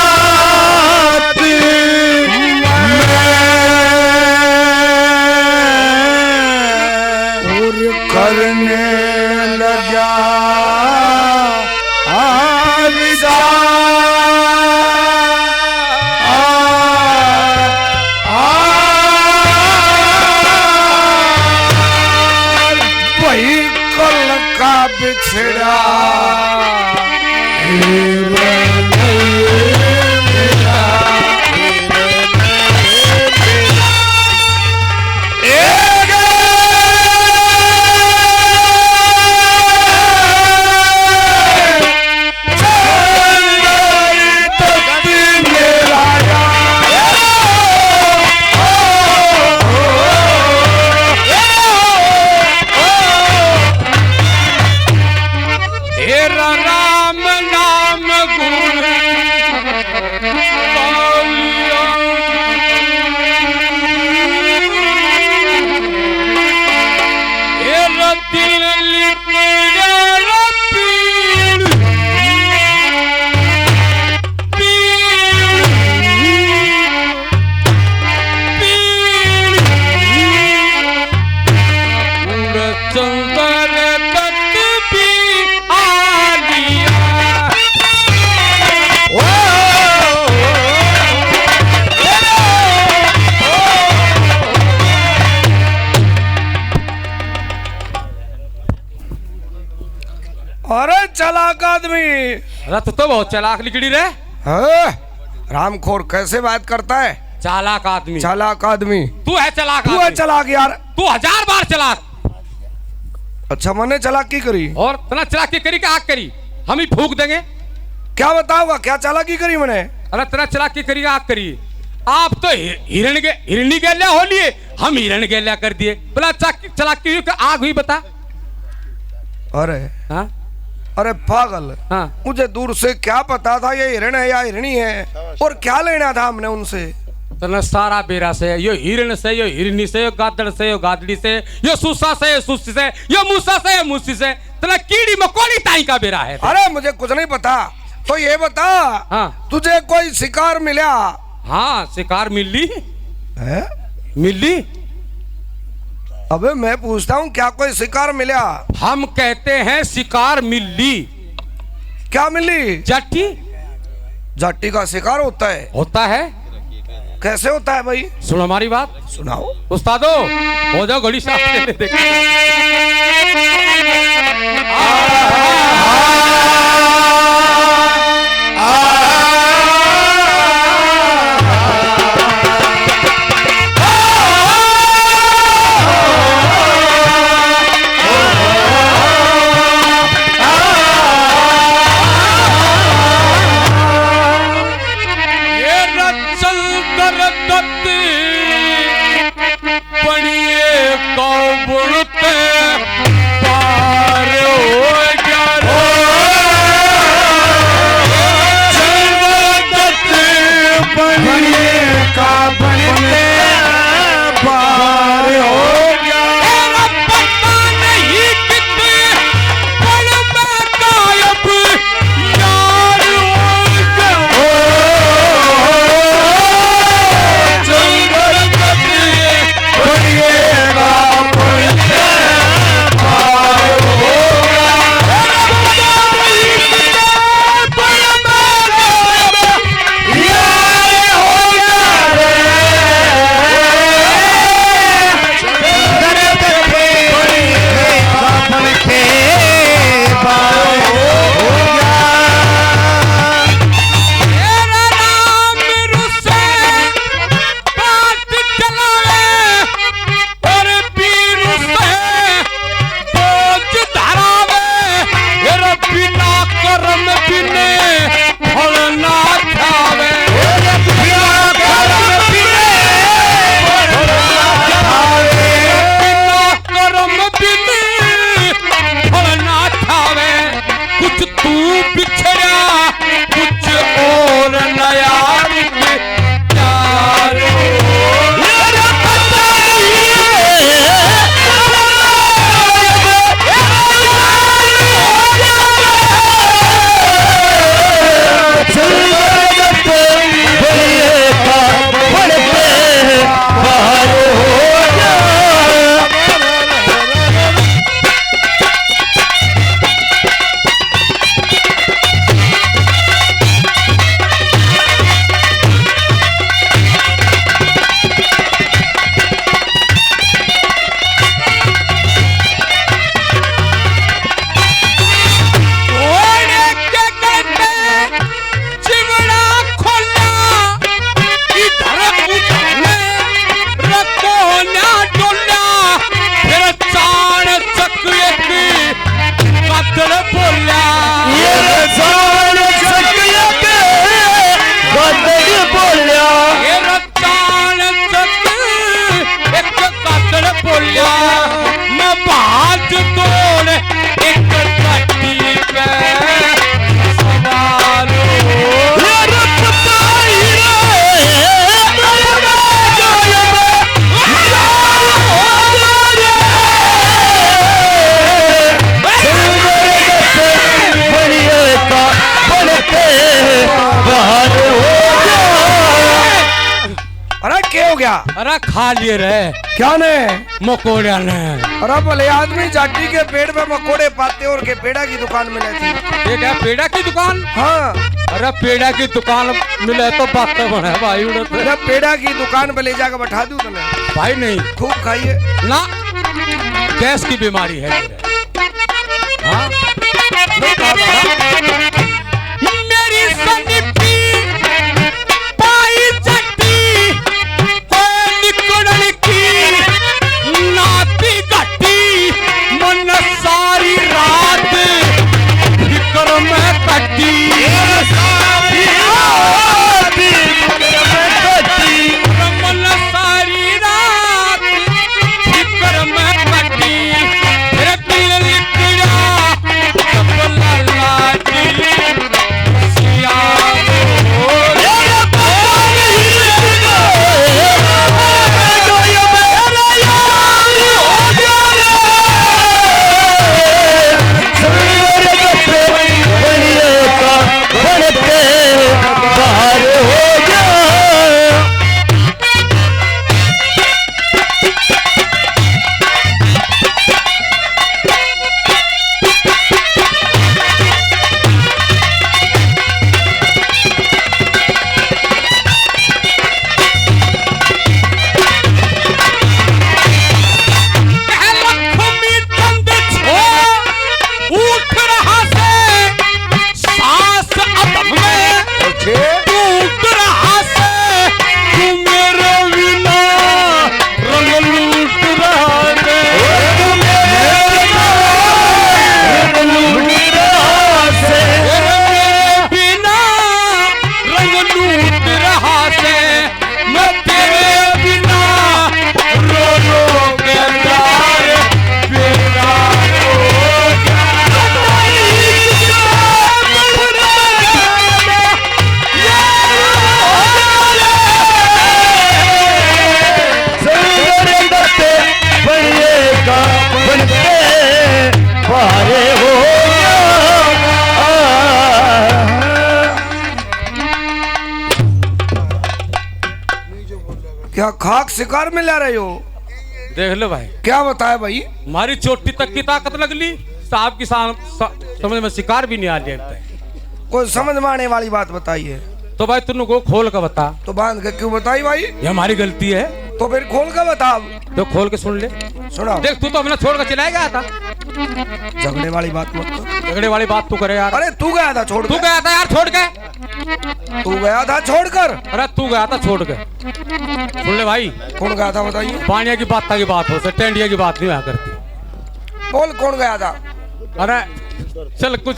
हाथ में और करने लगा का बिछड़ा राम नाम गुण दिल चंदर तक भी अरे चालाक आदमी। रथ तो बहुत चालाक निकली रे। हाँ, रामखोर कैसे बात करता है? चालाक आदमी। चालाक आदमी तू है चालाक तू है आदमी। चालाक यार। तू 1000 बार चालाक। अच्छा मैंने चालाकी करी और तना चालाकी करी का आग करी हम ही फूक देंगे। क्या बताओगा क्या चालाकी करी मैंने? अरे तना चालाकी करी का आग करी। आप तो हिरणी गैल्या हो लिए, हम हिरण गैल्या कर दिए। बोला चालाकी हुई आग हुई बता। अरे हाँ अरे पागल, हाँ मुझे दूर से क्या पता था ये हिरण है या हिरणी है, और क्या लेना था हमने उनसे? तना सारा बेरा से, यो हिरण से, यो हिरणी से, यो गादड़ से, यो गादड़ी से, यो सुसा से, यो सुसी से, यो मूसा से, यो मूसी से, तना कीड़ी मकोड़ी ताई का बेरा है। अरे मुझे कुछ नहीं पता, तो ये बता हाँ तुझे कोई शिकार मिला? हाँ शिकार मिली है? मिली। अबे मैं पूछता हूँ क्या कोई शिकार मिला? हम कहते हैं शिकार मिली। क्या मिली? जट्टी। जाटी का शिकार होता है? होता है। कैसे होता है भाई? सुनो हमारी बात। सुनाओ। उस्तादो हो जाओ घड़ी साफ देख। कातड़ बोलिया ये रसान चकिया के कातड़ बोलिया ये रसान चक एक कातड़ बोलिया मैं बात तोड़ एक कट्टी पे सवारो ये रत्ताई अरे क्या हो गया? अरे खा लिए रे क्या ने? मकोड़िया ने। अरे भले आदमी जाटी के पेड़ में मकोड़े पाते और के पेड़ा की दुकान में थी। ये क्या पेड़ा की दुकान? हाँ अरे पेड़ा की दुकान मिले तो बात बने भाई उड़त अरे पेड़ा की दुकान पे ले जाकर बैठा दूं तुम्हें। भाई नहीं खूब खाइए ना, गैस की बीमारी है मेरे। हाँ? मेरी सनिपी पाई चट्टी कोई निकलने की नाती गट्टी मन सारी रात फिक्र में कटी मन सारी रात फिक्र में कटी फिर दिल निकला कपला लाटी सिया क्या खाक शिकार में ले रहे हो? देख लो भाई, क्या बताया भाई? हमारी चोटी तक की ताकत लगली, साहब की समझ में शिकार भी नहीं आ रही। कोई समझ में आने वाली बात बताइए। तो भाई तुम को खोल कर बता। तो बांध के क्यों बताई भाई? ये हमारी गलती है। तो फिर खोल कर बता। तो खोल के सुन ले। सुना। देख तू तो हमने छोड़ कर चला गया था। झगड़े वाली बात मत कर। झगड़े वाली बात तू करे यार। अरे तू गया था छोड़ तू के। गया था यार छोड़ के। तू गया था छोड़कर। अरे तू गया था छोड़ के। सुन ले भाई। कौन गया था बताइए? पानिया की बात हो, टेंडिया की बात नहीं हुआ करती। बोल कौन गया था? अरे चल कुछ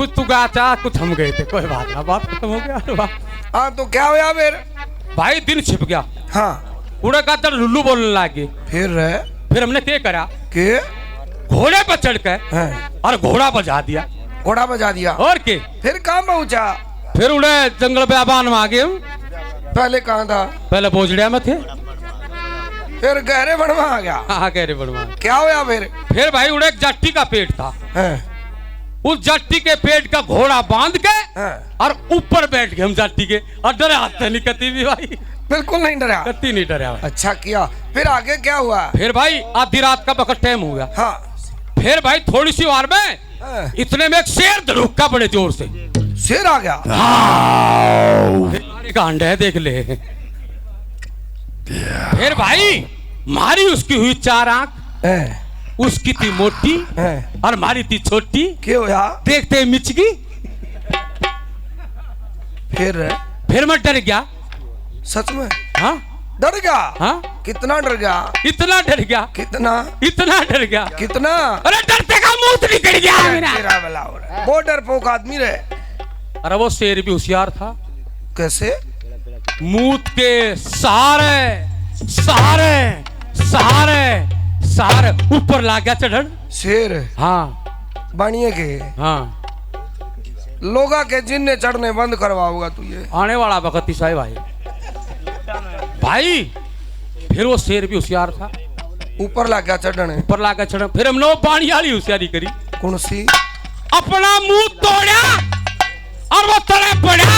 तू गया था, कुछ हम गए थे, कोई बात ना, बात खत्म हो गया। हाँ तो क्या हुआ फिर? भाई दिन छिप गया। हाँ उड़ा का तर लुल्लू बोलने लगे। फिर हमने क्या करा के घोड़े पर चढ़ के हाँ। और घोड़ा बजा दिया। घोड़ा बजा दिया और के फिर कहाँ पहुंचा? फिर उड़े जंगल बेआबान में आ गए। पहले कहाँ था? पहले बोझड़िया में थे, फिर गहरे बड़वा आ गया। हाँ गहरे बड़वा। क्या हुआ फिर भाई उड़े एक जट्टी का पेट था। उस जट्टी के पेट का घोड़ा बांध के और ऊपर बैठ गए हम जट्टी के, और डरे हाथ नहीं कती भी भाई, बिल्कुल नहीं डरा। कती नहीं डरा। अच्छा किया। फिर आगे क्या हुआ? फिर भाई आधी रात का वक्त टाइम हो गया। हाँ। फिर भाई थोड़ी सी वार में इतने में एक शेर धड़ुक्का बड़े जोर से। शेर आ गया। कांड है देख ले। फिर भाई मारी उसकी हुई 4 आंख, उसकी थी मोटी और मारी थी छोटी। क्यों हुआ? देखते मिचगी। फिर मैं डर गया। सच में? हाँ डर गया। हाँ कितना डर गया? इतना डर गया। कितना? इतना डर गया। कितना? अरे डरते का मुंह निकल गया मेरा। तेरा भला हो रहा है। वो डरपोक आदमी रहे। अरे वो शेर भी होशियार था। कैसे? मूत के सहारे सहारे सहारे सहारे ऊपर ला गया चढ़न। शेर हाँ बनिए के हाँ लोगा के जिन्ने चढ़ने बंद करवाओगा तू ये। आने वाला वक्त ही साहब भाई भाई। फिर वो शेर भी होशियार था। ऊपर ला क्या चढ़ने? ऊपर ला के चढ़न। फिर हमने वो पानी वाली होशियारी करी। कौन सी? अपना मुंह तोड़ा और वो तले पड़ा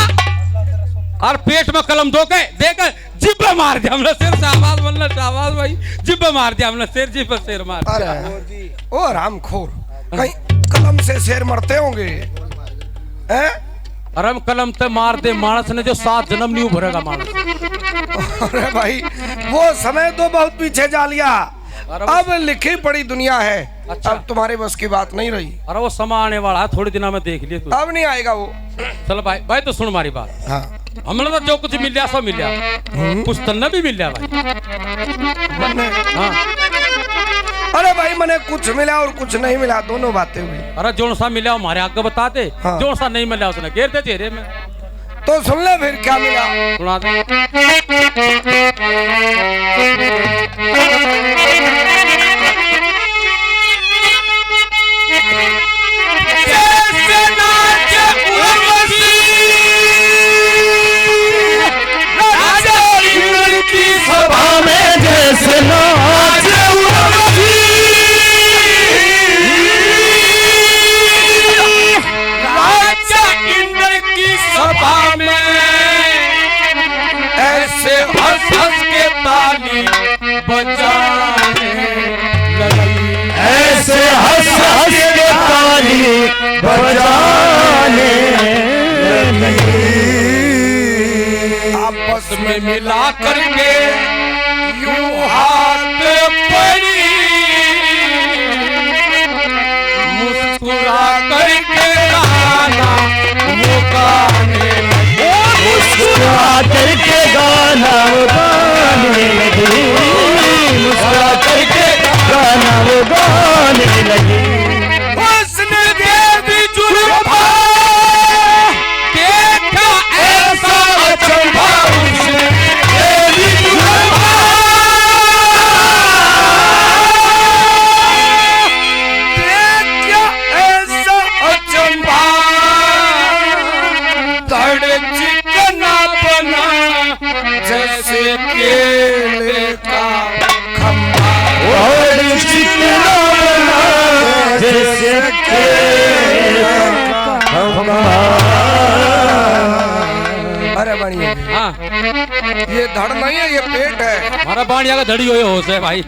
और पेट में कलम दो के देकर जिब्बे मार दिया हमने। शेर शाबाश बोलना शाबाश भाई। जिब्बे मार दिया हमने। शेर जिब्बे शेर मार दिया। अरे ओ हरामखोर, कहीं कलम से शेर मरते होंगे हैं? अरे हम कलम ते मार दे मानस ने जो 7 जन्म नहीं उभरेगा मानस। अरे भाई वो समय तो बहुत पीछे जा लिया। अब लिखी पड़ी दुनिया है। अच्छा। अब तुम्हारे बस की बात नहीं रही। अरे वो समय आने वाला है थोड़ी दिनों में देख लिए तू। अब नहीं आएगा वो। चल भाई भाई तो सुन हमारी बात। हाँ हमने तो जो कुछ मिल सो मिल कुछ तन्ना भी मिल भाई। मने हाँ अरे भाई मैंने कुछ मिला और कुछ नहीं मिला, दोनों बातें हुई। अरे जो सा मिला हमारे आगे बता दे। हाँ। जो सा नहीं मिला उसने घेर दे चेहरे में। तो सुन ले फिर क्या मिला। सुना दे। सभा में जैसे नाचे राजा इंद्र की सभा में ऐसे हंस हंस के ताली बजाने लगी। ऐसे हंस हंस के ताली बजाने आपस में मिला करके यूं हाथ पड़ी मुस्कुरा करके गाना वो गाने लगे। मुस्कुरा करके गाना वो गाने लगी। मुस्कुरा करके गाना वो गाने लगी। उसने देवी जुल्फा देखा ऐसा अचंभा। उसने देवी जुल्फा देखा ऐसा अचंभा। धड़ चिकना बना जैसे केले का खंभा। और चिकना बना जैसे केले का खंभा। अरे बढ़िया, हाँ ये धड़ नहीं है, ये पेट है। हमारा बाणिया का धड़ी हो होश है भाई।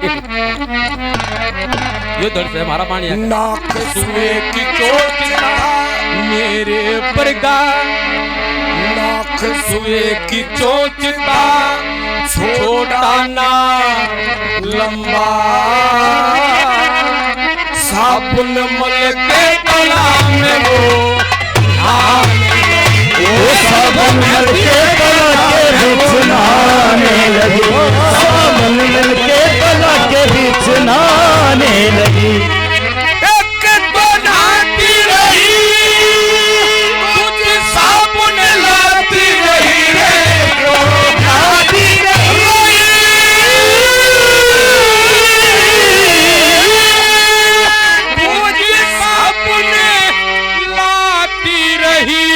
ये धड़ से हमारा बाणिया का। नाक सुए की चोट मेरे परगा। नाक सुए की चोट छोटा ना लंबा। साबुन मल के तला में वो साबुन मिल के तला के बीच नहाने लगी। साबुन मिल के तला के बीच नहाने लगी। एक तो नहाती रही कुछ साबुन लाती रही रे। नहाती रही मुझे साबुन लाती रही।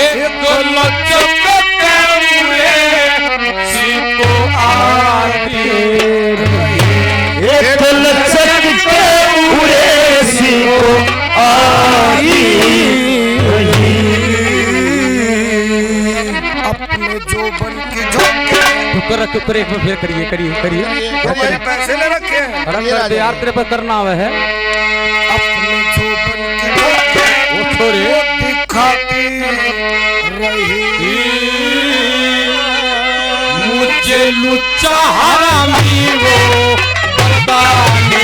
एक लचक के मुड़े सीको आती रही। एक लचक के उड़े सी को आई रही। अपने जो बन के झोंके टुकर एक में फिर करिए करिए करिए। हमारे पैसे ले रखे हैं। रंग करते यार तेरे पर करना हुआ है। अपने जो बन के झोंके वो छोरे वो दिखाती रही। मुझे लुच्चा हरामी वो बताने।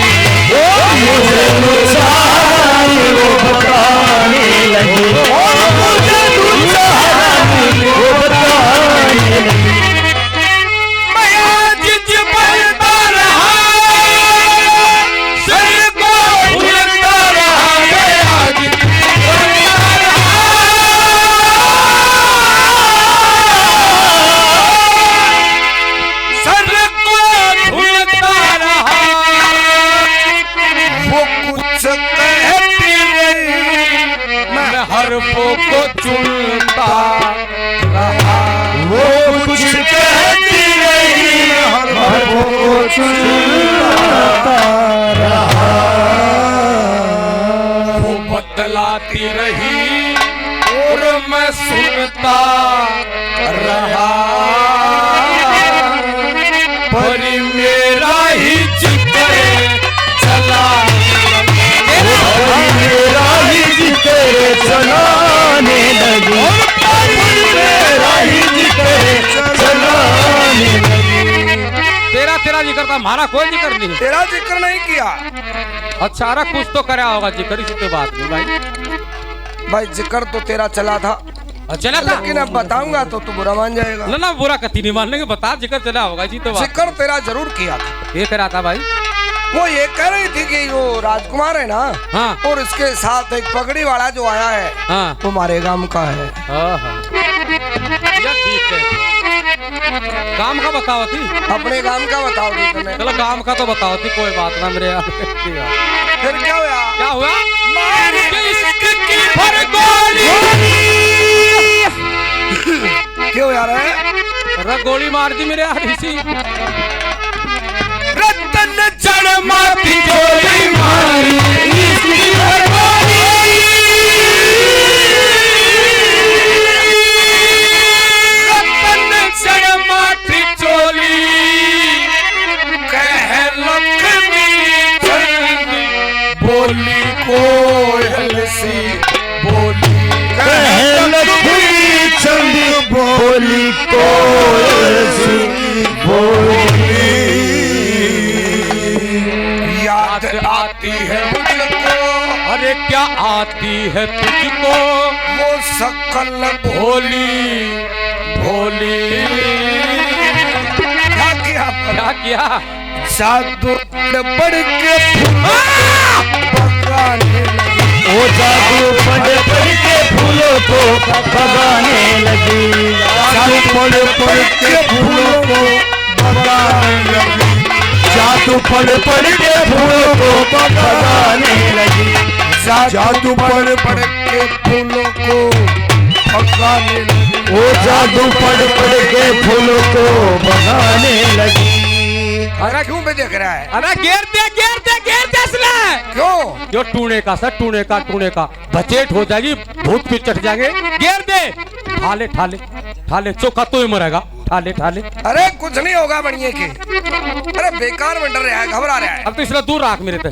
मुझे नुकसान वो बताने लगी। मुझे नुकसान वो बताने लगी। मैं आज जबलता रहा सर को हरफों को चुनता रहा, वो कुछ कहती नहीं, हरफों को चुनता रहा, वो बतलाती रही और मैं सुनता रहा, पर मेरा ही जिक्र चला, मेरा ही जिक्र चलाने लगी, मेरा ही जिक्र चलाने लगी। तेरा तेरा जिक्र था, हमारा कोई जिक्र नहीं। तेरा जिक्र नहीं किया। अच्छा अरे कुछ तो करा होगा जिक्र, इसी तो बात नहीं भाई। भाई जिक्र तो तेरा चला था, चला था, लेकिन अब बताऊंगा तो तू बुरा मान जाएगा। ना ना बुरा कति नहीं मानने के, बता जिक्र चला होगा जी तो बात। जिक्र तेरा जरूर किया था। ये करा था भाई, वो ये कह रही थी कि वो राजकुमार है ना, हाँ। और इसके साथ एक पगड़ी वाला जो आया है, हाँ। तुम्हारे गांव का है। या ठीक है, काम का बताओ थी, अपने गांव का बताओ दी तूने। चलो काम का तो बताओ थी, कोई बात ना मेरे यार। फिर क्या हुआ? क्या हुआ? मार के इश्क की भर गोली, क्यों यार है? अरे गोली मार दी मेरे यार इसी। रतन चढ़ माती गोली मारी, इसकी भर गोली, रतन चढ़ माती चोली, कह लक्ष्मी चंद बोली कोयल सी, बोली कह लक्ष्मी चंद बोली कोयल सी, बोली याद आती है मुझको, अरे क्या आती है तुझको, वो सकल भोली भोली। क्या किया? क्या किया? जादू पढ़ के भगाने लगी, ओ जादू पढ़ पढ़ के फूलों को भगाने लगी, जादू पढ़ पढ़ के फूलों को भगाने लगी, जादू पढ़ पढ़ के फूलों को भगाने लगी, जादू पढ़ पढ़ के फूलों को भगाने लगी, ओ जादू पढ़ पढ़ के फूलों को भगाने लगी। अरे क्यों पे देख रहा है? अरे घेर दे इसने। क्यों? जो टूने का सर, टूने का बचेट हो जाएगी, भूत भी चढ़ जाएंगे। घेर दे, ठाले ठाले ठाले, चौका तो ही मरेगा, ठाले ठाले। अरे कुछ नहीं होगा बढ़िया के। अरे बेकार में डर रहा है, घबरा रहा है। अब तो इसलिए दूर रख मेरे से।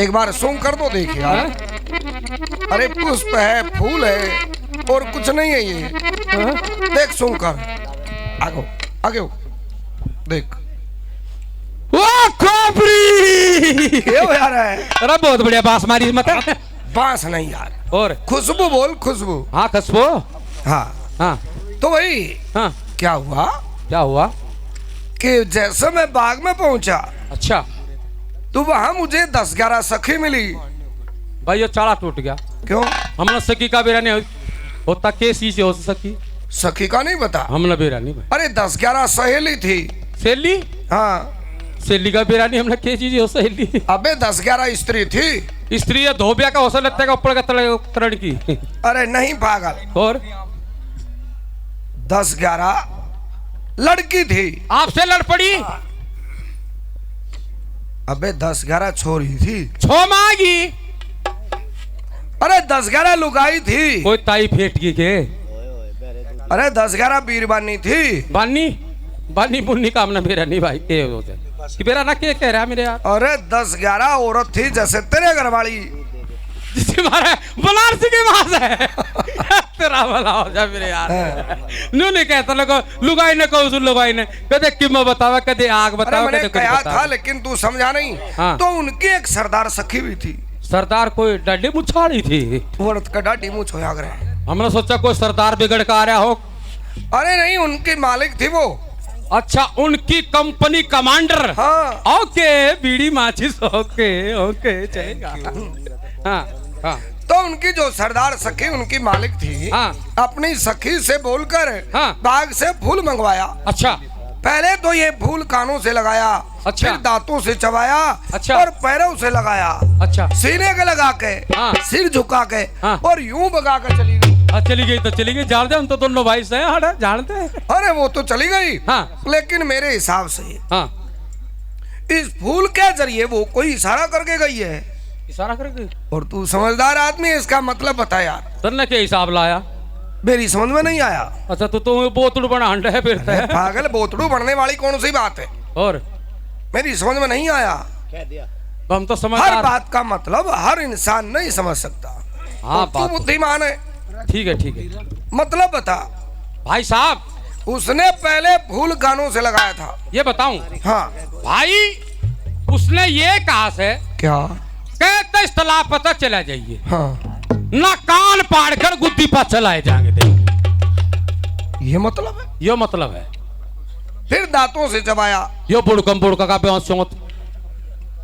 एक बार सूंघ कर तो देख यार। हाँ? अरे पुष्प है, फूल है, और कुछ नहीं है ये। देख सूंघ कर, आगे आगे देख। ओ खोपड़ी, क्यों यार है? अरे बहुत बढ़िया बांस मारी मत। बांस नहीं यार, और खुशबू बोल, खुशबू। हाँ खसबो। हाँ हाँ तो वही हाँ, क्या हुआ क्या हुआ? कि जैसे मैं बाग में पहुंचा अच्छा तो वहां मुझे 10-11 सखी मिली। भाई ये चाड़ा टूट गया। क्यों? हमने सखी का बेरा नहीं होता, कैसी से हो सकी? सखी का नहीं बता। हमने बेरा नहीं भाई। अरे 10-11 सहेली थी। सहेली? हाँ सहेली का बेरा नहीं, हमने क्या चीज हो सहेली? अबे 10-11 स्त्री थी। स्त्री है धोबिया का हौसला लगता है ऊपर का तरण की। अरे नहीं पागल, और 10-11 लड़की थी। आपसे लड़ पड़ी? अबे 10-11 छोरी थी। छो मांगी? अरे 10-11 लुगाई थी। कोई ताई फेट की के? अरे 10-11 बीरबानी थी। बानी बानी बुन्नी काम ना मेरा नहीं भाई, के हो जाए कि मेरा ना के कह रहा है मेरे यार। अरे 10-11 औरत थी जैसे तेरे घर वाली। जिसे मारे बनारसी के पास है। तेरा भला हो जा मेरे यार। न्यू नहीं कहता लोगों, लुगाई ने कहो सुन, लुगाई ने कदे किम बतावा, कदे आग अरे बतावा, मैंने कदे कुछ कहा बतावा। था लेकिन तू समझा नहीं। हाँ। तो उनकी एक सरदार सखी भी थी। सरदार कोई डंडी मुछाड़ी थी? औरत का डाटी मुँह छोया करे। हमने सोचा कोई सरदार बिगड़ का आ रहा हो। अरे नहीं, उनकी मालिक थी वो। अच्छा उनकी कंपनी कमांडर। हाँ। ओके बीड़ी माचिस, ओके ओके चलेगा। हाँ हाँ तो उनकी जो सरदार सखी उनकी मालिक थी। हाँ। अपनी सखी से बोलकर हाँ। बाग से फूल मंगवाया। अच्छा पहले तो ये फूल कानों से लगाया, अच्छा। फिर दांतों से चबाया, अच्छा। और पैरों से लगाया, अच्छा सीने के लगा के, हाँ। सिर झुका के, हाँ। और यूं भगा के चली गई। चली गई तो चली गई, जानते हम तो दोनों भाई से हैं, हटा जानते हैं। अरे वो तो चली गई, हाँ। लेकिन मेरे हिसाब से हाँ इस फूल के जरिए वो कोई इशारा करके गई है, इशारा कर गई। और तू समझदार आदमी है, इसका मतलब बता यार। तन्ने के हिसाब लाया। मेरी समझ में नहीं आया। अच्छा तो बोतड़ बना हंडा है फिर अरे पागल, बोतड़ू बनने वाली कौन सी बात है? और मेरी समझ में नहीं आया। हम तो समझ हर बात का मतलब हर इंसान नहीं समझ सकता। हाँ और तू बात बुद्धिमान है, ठीक है ठीक है। मतलब बता। भाई साहब उसने पहले फूल कानों से लगाया था। ये बताऊं हाँ। भाई, उसने ये कहा से क्या? कहते इस तालाब पर तक चला जाइए, हाँ। ना कान पाड़ कर गुद्दी पर चलाए जाएंगे, देख ये मतलब है। ये मतलब है। फिर दांतों से चबाया, यो बुड़कम बुड़का का बेहोश चौंत,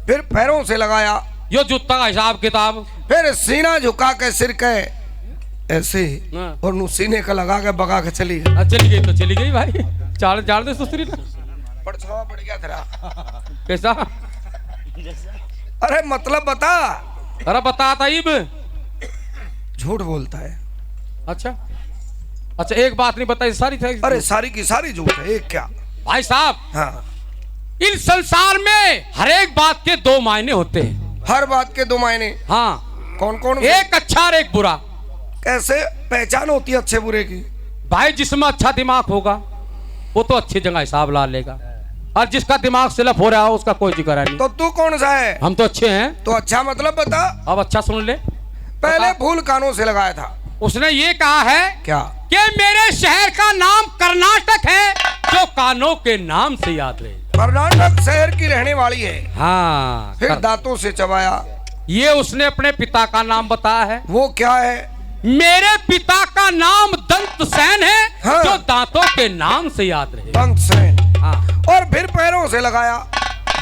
फिर पैरों से लगाया, यो जूता का हिसाब किताब, फिर सीना झुका के सिर के ऐसे, हाँ। और नु सीने का लगा के बगा के चली गई। चली गई तो चली गई भाई, चाल चाल दे सुसरी ना। परछावा पड़ गया तेरा। कैसा? अरे मतलब बता। अरे बता ताइब। झूठ बोलता है। अच्छा अच्छा, एक बात नहीं बताई, सारी थे। अरे सारी की सारी झूठ है, एक क्या? भाई साहब, हाँ। इन संसार में हर एक बात के दो मायने होते हैं। हर बात के दो मायने? हाँ। कौन कौन? एक अच्छा और एक बुरा। कैसे पहचान होती है अच्छे बुरे की? भाई जिसमें अच्छा दिमाग होगा वो तो अच्छी जगह हिसाब ला लेगा, और जिसका दिमाग सिलप हो रहा हो उसका कोई जिक्र नहीं। तो तू कौन सा है? हम तो अच्छे हैं। तो अच्छा मतलब बता। अब अच्छा सुन ले। पहले फूल कानों से लगाया था। उसने ये कहा है क्या? कि मेरे शहर का नाम कर्नाटक है, जो कानों के नाम से याद रहे। कर्नाटक शहर की रहने वाली है। हाँ। फिर दांतों से चबाया। ये उसने अपने पिता का नाम बताया है। वो क्या है? मेरे पिता का नाम दंत सेन है, हाँ। जो दांतों के नाम से याद रहे। दंत सेन। हाँ। और फिर पैरों से लगाया।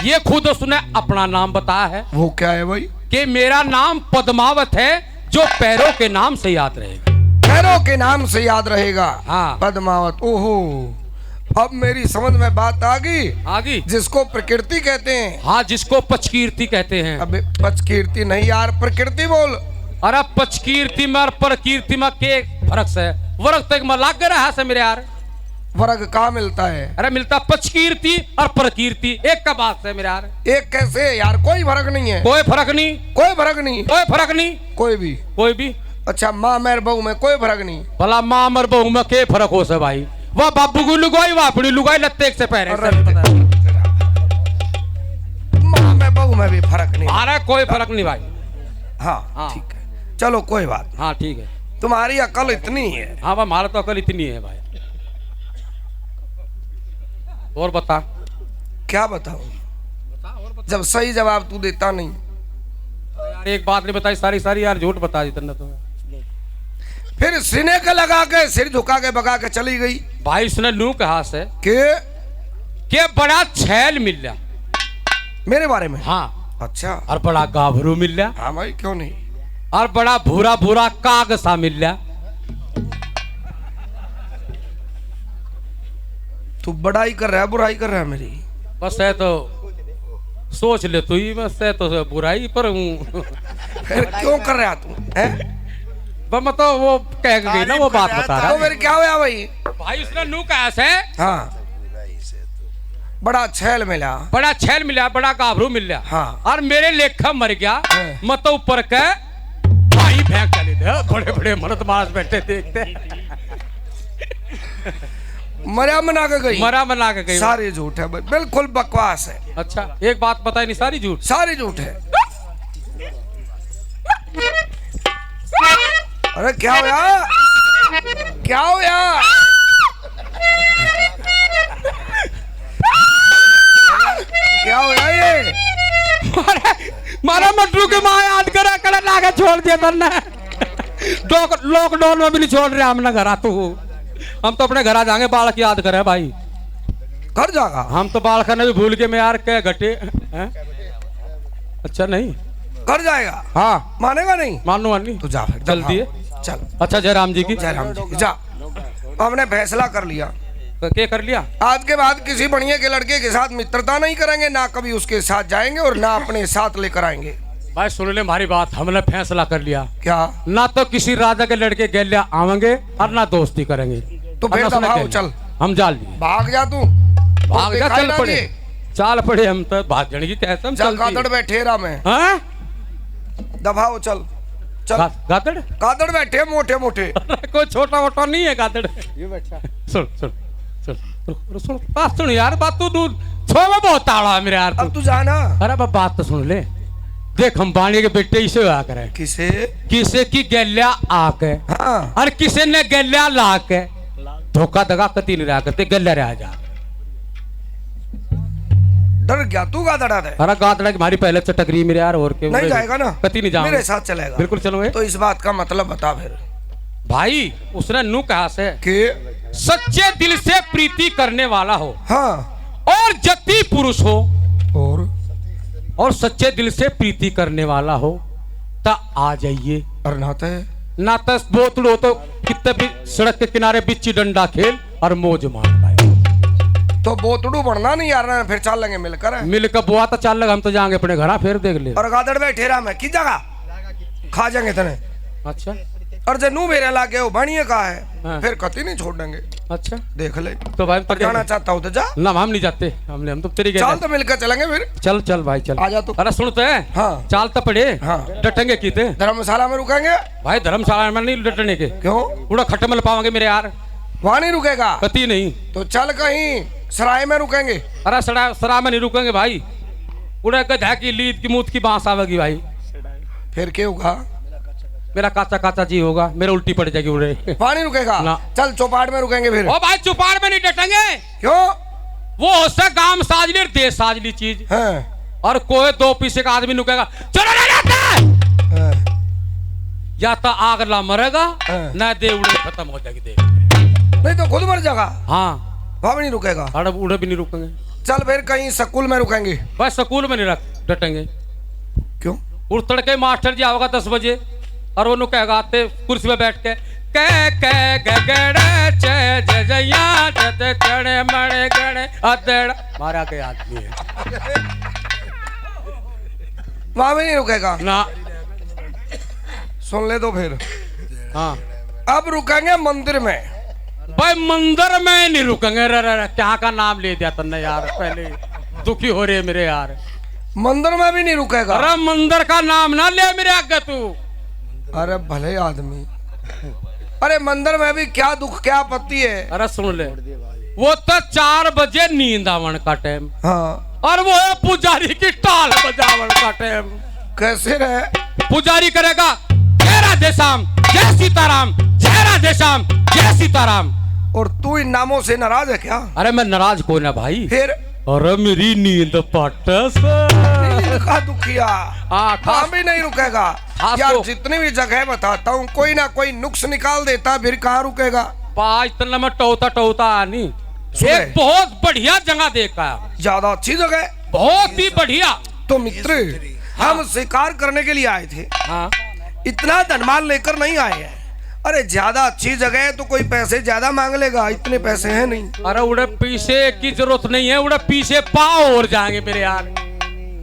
ये खुद उसने अपना नाम बताया है वो क्या है भाई? कि मेरा नाम पद्मावत है, जो पैरों के नाम से याद रहेगा। पैरों के नाम से याद रहेगा। हाँ। पद्मावत। ओहो, अब मेरी समझ में बात आ गई। आगे जिसको प्रकृति कहते हैं। हाँ, जिसको पचकीर्ति कहते हैं। अबे पचकीर्ति नहीं यार, प्रकृति बोल। अरे पचकीर्ति में और प्रकीर्ति में के फर्क है? वर्ग तक में लाग रहा है मेरे यार। वर्ग कहाँ मिलता है? अरे मिलता पचकीर्ति और प्रकीर्ति एक का बात है मेरे यार। एक कैसे यार? कोई फर्क नहीं है। कोई फर्क नहीं, कोई फर्क नहीं। कोई फर्क नहीं, कोई भी। कोई भी। अच्छा, माँ मेर बहू में कोई फर्क नहीं। भला माँ मर बहू में के फर्क हो से भाई? वह बाबू की लुगाई, वह अपनी लुगाई लत्ते से पहरे। माँ में बहू में भी फर्क नहीं। अरे कोई फर्क नहीं भाई। हाँ, हाँ। ठीक है, चलो कोई बात। हाँ ठीक है। तुम्हारी अकल इतनी है। हाँ भाई, हमारा तो अकल इतनी है भाई। और बता। क्या बताऊं? जब सही जवाब तू देता नहीं। यार एक बात नहीं बताई, सारी सारी यार झूठ बता दी तुमने तो। फिर सीने का लगा के सिर झुका के बगा के चली गई। भाई इसने लू कहा से के बड़ा छैल मिल लिया मेरे बारे में? हाँ। अच्छा। और बड़ा गाभरू मिल लिया, हाँ भाई, क्यों नहीं। और बड़ा भूरा भूरा काग सा मिल लिया। तू बड़ाई कर रहा है बुराई कर रहा है मेरी? बस है तो सोच ले तू ही, बस है तो बुराई पर हूँ। फिर क्यों कर रहा तू? मैं तो वो कह गई ना, वो बात बता रहा। तो फिर क्या हुआ भाई? भाई उसने नू कहा से हाँ, बड़ा छैल मिला। बड़ा छैल मिला, बड़ा गाभरू मिल लिया। हाँ। और मेरे लेखा मर गया। हाँ। मत ऊपर के भाई फेंक चले थे, बड़े बड़े मरद मानस बैठे देखते। मरा मना के गई। मरा मना के गई। सारी झूठ है भाई, बिल्कुल बकवास है। अच्छा एक बात बताई नहीं, सारी झूठ। सारी झूठ है। अरे क्या हुआ? क्या हुआ? क्या हुआ ये? मारा मटरू के माँ याद करा कर लाके छोड़ दिया तन्ने। लॉकडाउन में भी नहीं छोड़ रहे हमने घर। तू हम तो अपने घर आ जाएंगे, बाल की याद करे भाई। घर जागा? हम तो बाल खाने भी भूल के मैं यार क्या घटे हैं? अच्छा नहीं घर जाएगा? हाँ। मानेगा नहीं? मानो मानी तू जा फिर। जल्दी है। चल। अच्छा जयराम जी की। जयराम जी की जा। हमने फैसला कर लिया तो क्या कर लिया? आज के बाद किसी बढ़िया के लड़के के साथ मित्रता नहीं करेंगे, ना कभी उसके साथ जाएंगे और ना अपने साथ लेकर आएंगे। भाई सुन ले हमारी बात, हमने फैसला कर लिया, क्या? ना तो किसी राजा के लड़के गैलिया आवेंगे और ना दोस्ती करेंगे। तो फिर और ना दबाओ, सुने चल। हम जाल लिए। भाग जा तू, भाग जा, दिखाई चल ना पड़े, दिए। चाल पड़े, हम तो भाग जाने की कैसे हम जा चलती गादड़ है। बैठे रा में, हाँ? दबाओ, चल चल। गादड़? गादड़ बैठे मोटे मोटे। कोई छोटा मोटा नहीं है गादड़। ये बैठा। सुन सुन सुन सुन बात सुन यार, बात तू छो में बहुत ताड़ा है मेरे यार अब तू जाना। अरे बात तो सुन ले, देख हम बाणी के बेटे इसे आ करे, किसे? किसे की गैलिया आके हाँ। और किसे ने गैलिया ला के धोखा दगा कती नहीं रहा करते, गैलिया रहा जा। डर गया तू गादड़ा दे। अरे गादड़ा की हमारी पहले से टकरी मेरे यार, और के नहीं जाएगा ना? कती नहीं जाऊंगा, मेरे साथ चलेगा? बिल्कुल चलूंगे। तो इस बात का मतलब बता फिर। भाई उसने नू कहा से कि सच्चे दिल से प्रीति करने वाला हो हाँ, और जति पुरुष हो और सच्चे दिल से प्रीति करने वाला हो ता आ जाइए, और नाते ना तो बोतलो तो कितने भी सड़क के किनारे बिच्ची डंडा खेल और मौज मार भाई। तो बोतड़ू बढ़ना नहीं यार, फिर चल लेंगे मिलकर। मिल कर बुआ तो चल लगा, हम तो जाएंगे अपने घर, फिर देख ले। और गादड़ बैठे रा में की जगह खा जाएंगे तने। अच्छा और जे नू मेरे लागे वो बढ़िया का है, हाँ। फिर कति नहीं छोड़ देंगे। अच्छा देख ले, तो भाई पर जाना चाहता हूँ तो जा। ना हम नहीं जाते, हम तो तेरी चल तो मिलकर चलेंगे फिर। चल चल भाई चल, आ जा तू। अरे सुनते हैं, हाँ। चाल तो पड़े, हाँ। डटेंगे कीते धर्मशाला में रुकेंगे। भाई, धर्मशाला में नहीं डटने के, क्यों? पूरा खटमल पाओगे मेरे यार, वहाँ नहीं रुकेगा? कती नहीं। तो चल कहीं सराय में रुकेंगे। अरे सरा में नहीं रुकेंगे भाई, उड़े गधा की लीद की मूत की बांस आवेगी भाई। फिर क्या होगा? मेरा काचा काचा जी होगा, मेरे उल्टी पड़ जाएगी उड़े। वहाँ नहीं रुकेगा? ना। चल चौपाट में रुकेंगे फिर। ओ भाई चुपाड़ में नहीं डटेंगे, क्यों? वो उससे गांव साजली और देश साजली चीज, हाँ। और कोई दो पीछे का आदमी रुकेगा, चलो ना जाते हाँ। या तो आग ला मरेगा, हाँ। ना दे उड़े खत्म हो जाएगी देख। नहीं तो खुद मर जाएगा। हाँ, वहाँ भी नहीं रुकेगा? अरे उड़े भी नहीं रुकेंगे। चल फिर कहीं स्कूल में रुकेंगे। बस स्कूल में नहीं डटेंगे। क्यों? उड़ तड़के मास्टर जी आवेगा 10 बजे, और वो कहेगा आते कुर्सी पे बैठ के कह गगड़े चे जया जते चढ़े मड़े गड़े अदड़, मारा के आदमी है वहाँ भी नहीं रुकेगा ना। सुन ले तो फिर। हाँ अब रुकेंगे मंदिर में। भाई मंदिर में नहीं रुकेंगे। क्या का नाम ले दिया तुमने यार, पहले दुखी हो रहे मेरे यार। मंदिर में भी नहीं रुकेगा? अरे मंदिर का नाम ना ले मेरे आगे तू। अरे भले आदमी, अरे मंदिर में भी क्या दुख क्या आपत्ति है? अरे सुन ले, वो तो 4 बजे नींद आवन का टाइम, हाँ। और वो है पुजारी की टाल बजावन का टाइम। कैसे रहे? पुजारी करेगा जय राधे श्याम जय सीताराम, जय राधे श्याम जय सीताराम। और तू इन नामों से नाराज है क्या? अरे मैं नाराज कोई ना भाई। फिर अरे मेरी नींद पट का दुखिया वहाँ भी नहीं रुकेगा यार। तो। जितनी भी जगह बताता हूँ कोई ना कोई नुक्स निकाल देता, फिर कहाँ रुकेगा? पाँच तन में टोता आनी। सुने। एक बहुत बढ़िया जगह देखा, ज्यादा अच्छी जगह, बहुत ही बढ़िया। तो मित्र हम शिकार करने के लिए आए थे, हाँ इतना धनमाल लेकर नहीं आए हैं। अरे ज्यादा अच्छी जगह है तो कोई पैसे ज्यादा मांग लेगा, इतने पैसे हैं नहीं। अरे उड़े पीछे की जरूरत नहीं है, उड़े पीछे पाँव और जाएंगे मेरे यार,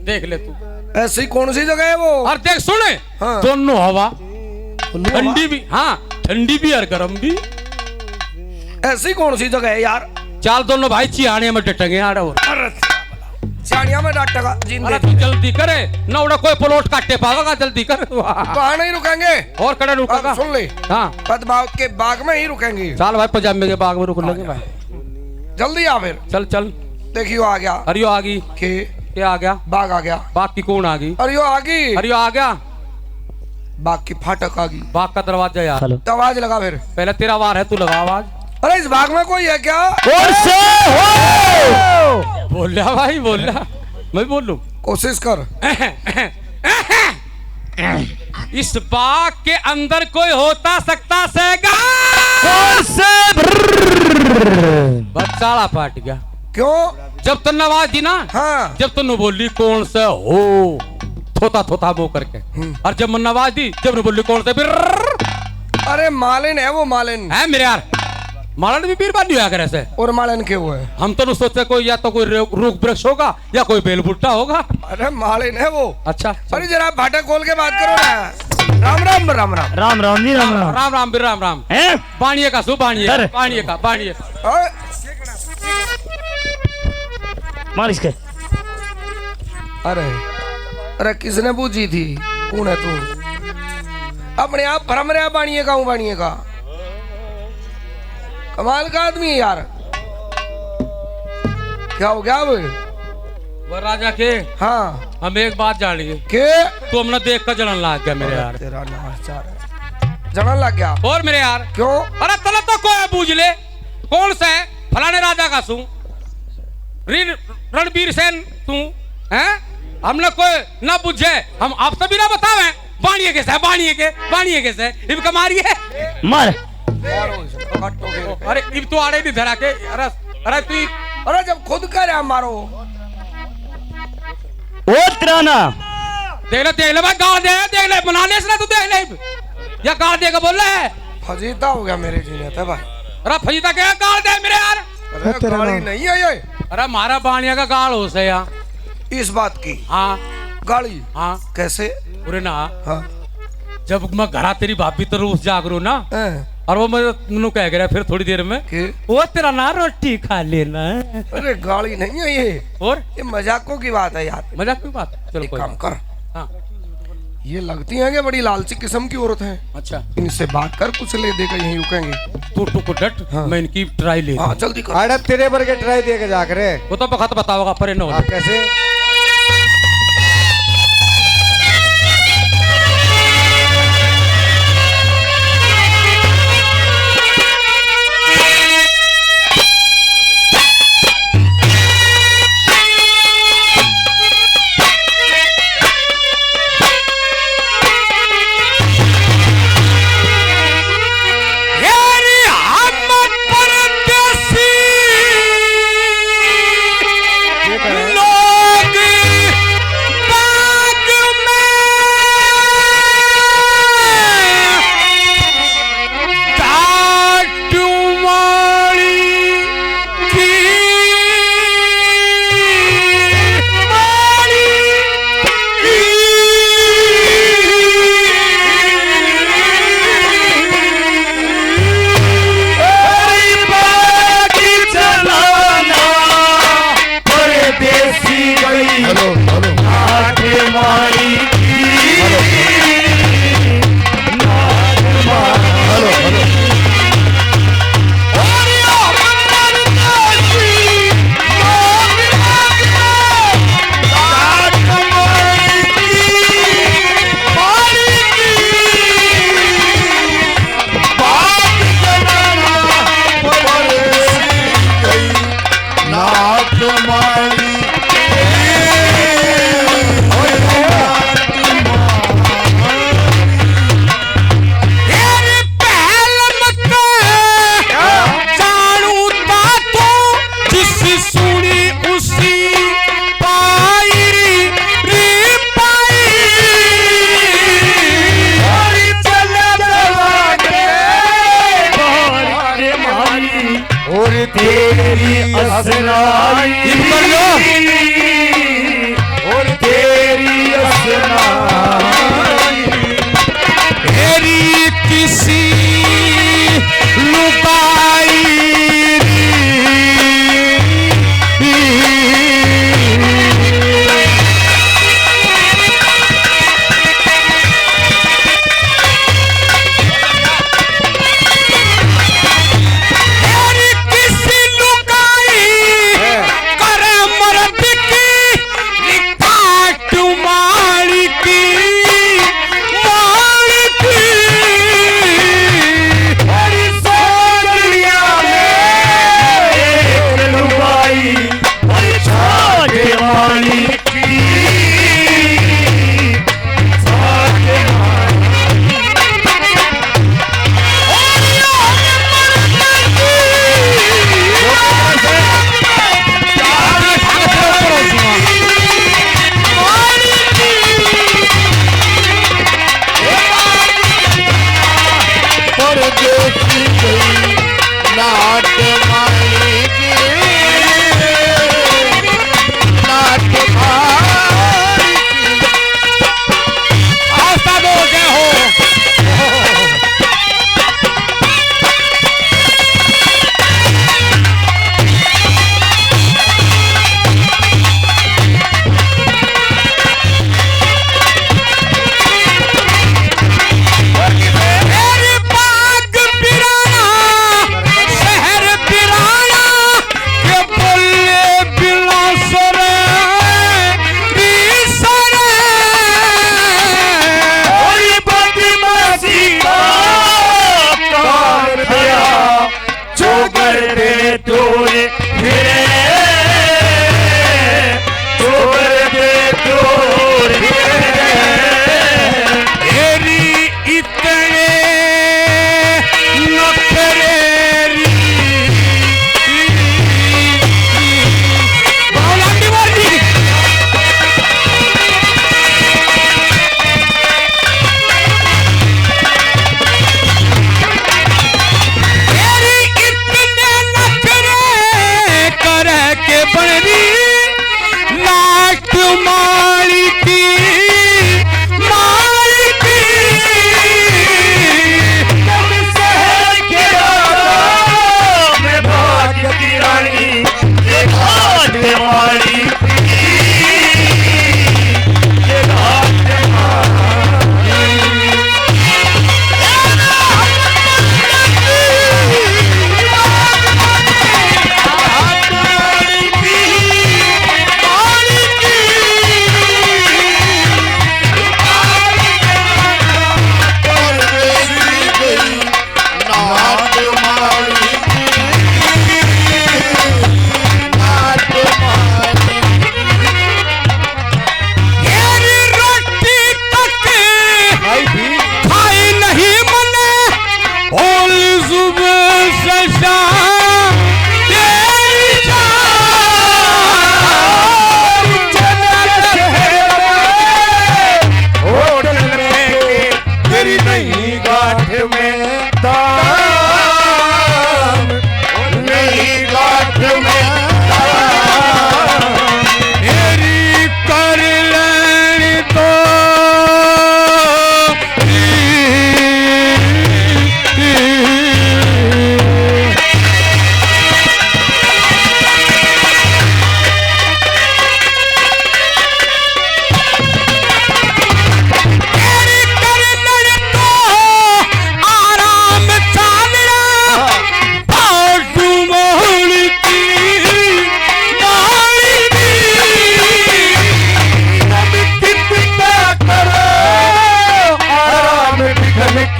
देख ले तू। ऐसी कौन सी जगह है वो? और देख सुने, हाँ। दोनों हवा, ठंडी भी, हाँ ठंडी भी और गर्म भी। ऐसी कौन सी जगह है यार? चाल दोनों भाई चियाने में डटेंगे यार। और अरे चाणिया में डांटेगा जिंदगी। अरे तू जल्दी करे ना, उड़ा कोई प्लॉट काटे पाएगा, जल्दी कर। वहाँ नहीं रुकेंगे और कड़े रुकेगा। सुन ले, हाँ पद्मावत के बाग में ही रुकेंगे। चाल भाई, पजामे के बाग में रुक लेंगे भाई। जल्दी आ फिर। चल चल। देखियो आ गया। अरियो आ गई। के क्या आ गया? बाग आ गया। बाग की कौन आ गई? अरियो आ गई। अरियो आ गया। बाग की फाटक आ गई। बाग का दरवाजा यार। तो आवाज लगा फिर। पहले तेरा वार है, तू लगा आवाज। अरे इस बाग में कोई है क्या? और से हो बोल लिया भाई, बोल लिया। मैं बोल लूं? कोशिश कर। इस बाग के अंदर कोई होता सकता सेगा? और से बच्चाड़ा पाट गया। क्यों? जब तुमने आवाज दी ना, हाँ। जब तुमने बोली कौन से हो, थोता थोता वो करके, और जब मैंने आवाज दी, जब ने बोली कौन से, फिर अरे मालिन है वो, मालिन है मेरे यार। मालन भी पीर बानी होया करे से। और मालन के हुए हम तो सोचते कोई या तो कोई रुख वृक्ष होगा या कोई बेल बुट्टा होगा। अरे मालिन है वो। अच्छा अरे जरा फाटक खोल के बात करो ना। राम राम राम राम राम राम जी राम राम राम राम राम राम हैं बाणिए का सु बाणिए अरे। बाणिए का बाणिए अरे, मार इसके अरे अरे किसने पूछी थी कौन है तू? अपने आप भ्रम रहा बाणिए का हूँ बाणिए का। कमाल का आदमी है यार। क्या हो गया अब? वो राजा के हाँ हम एक बात जान लिए के तू हमने देख कर जलन लाग गया मेरे यार। तेरा नमस्कार है। जलन लग गया और मेरे यार क्यों? अरे तला तो कोई पूछ ले कौन सा है फलाने राजा का सू रणबीर सेन तू हैं हमने कोई ना पूछे हम आपसे भी ना बतावे बाणिए के से बाणिए के से इब कमारी है मार अरे इब तो आड़े नहीं धरा के अरे तू अरे जब खुद कर मारो ओ त्राना देख ले भाई गाल दे देख ले बनाने से ना तू देख ले या गाल दे के बोल रहा है फजीता हो गया मेरे जीने थे भाई। अरे फजीता क्या गाल दे मेरे यार अरे गाली नहीं है ये। अरे मारा बाणिया का गाल हो से यार इस बात की हाँ गाली हाँ कैसे? पूरे ना हाँ जब मैं घरा तेरी भाभी तो रोज जागरू ना हैं? और वो मैं कह गया फिर थोड़ी देर में के? वो तेरा ना रोटी खा लेना अरे गाली नहीं है ये और ये मजाकों की बात है यार। मजाक की बात चलो एक कोई काम बात। कर हाँ ये लगती है कि बड़ी लालची किस्म की औरत है। अच्छा इनसे बात कर कुछ ले देकर यहीं रुकेंगे। तू टुक डट हाँ। मैं इनकी ट्राई ले हाँ जल्दी कर। अरे तेरे पर के ट्राई दे के जाकर वो तो बखत बताओगा पर न हाँ कैसे? लोग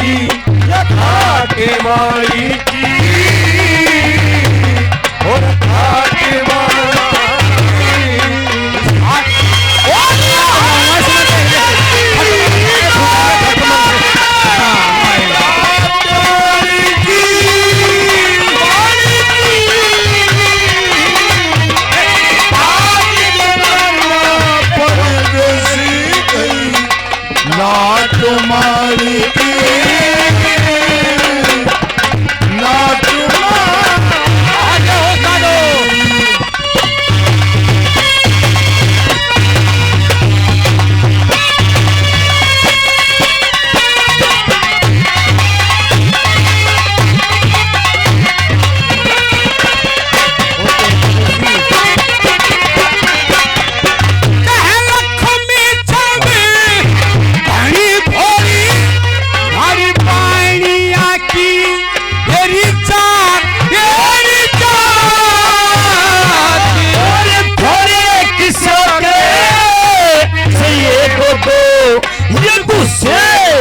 की ये घाटी मारी की और घाटी मारी ना तुम्हारी की ना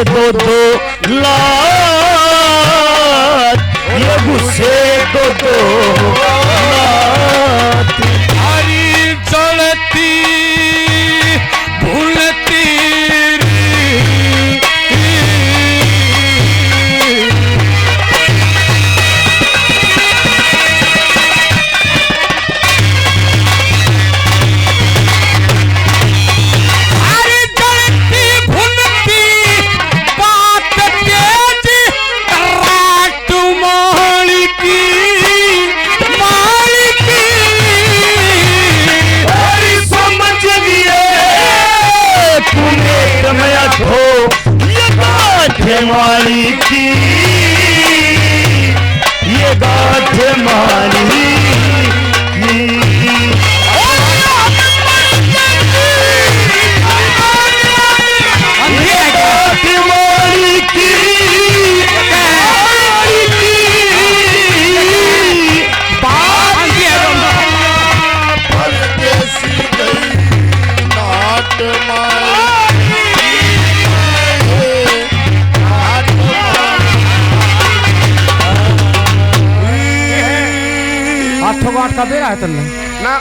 दो लात ये गुस्से दो लात हरी चलती भूलती मारी की ये गाठ मारी का दे रहा है तन्ने ना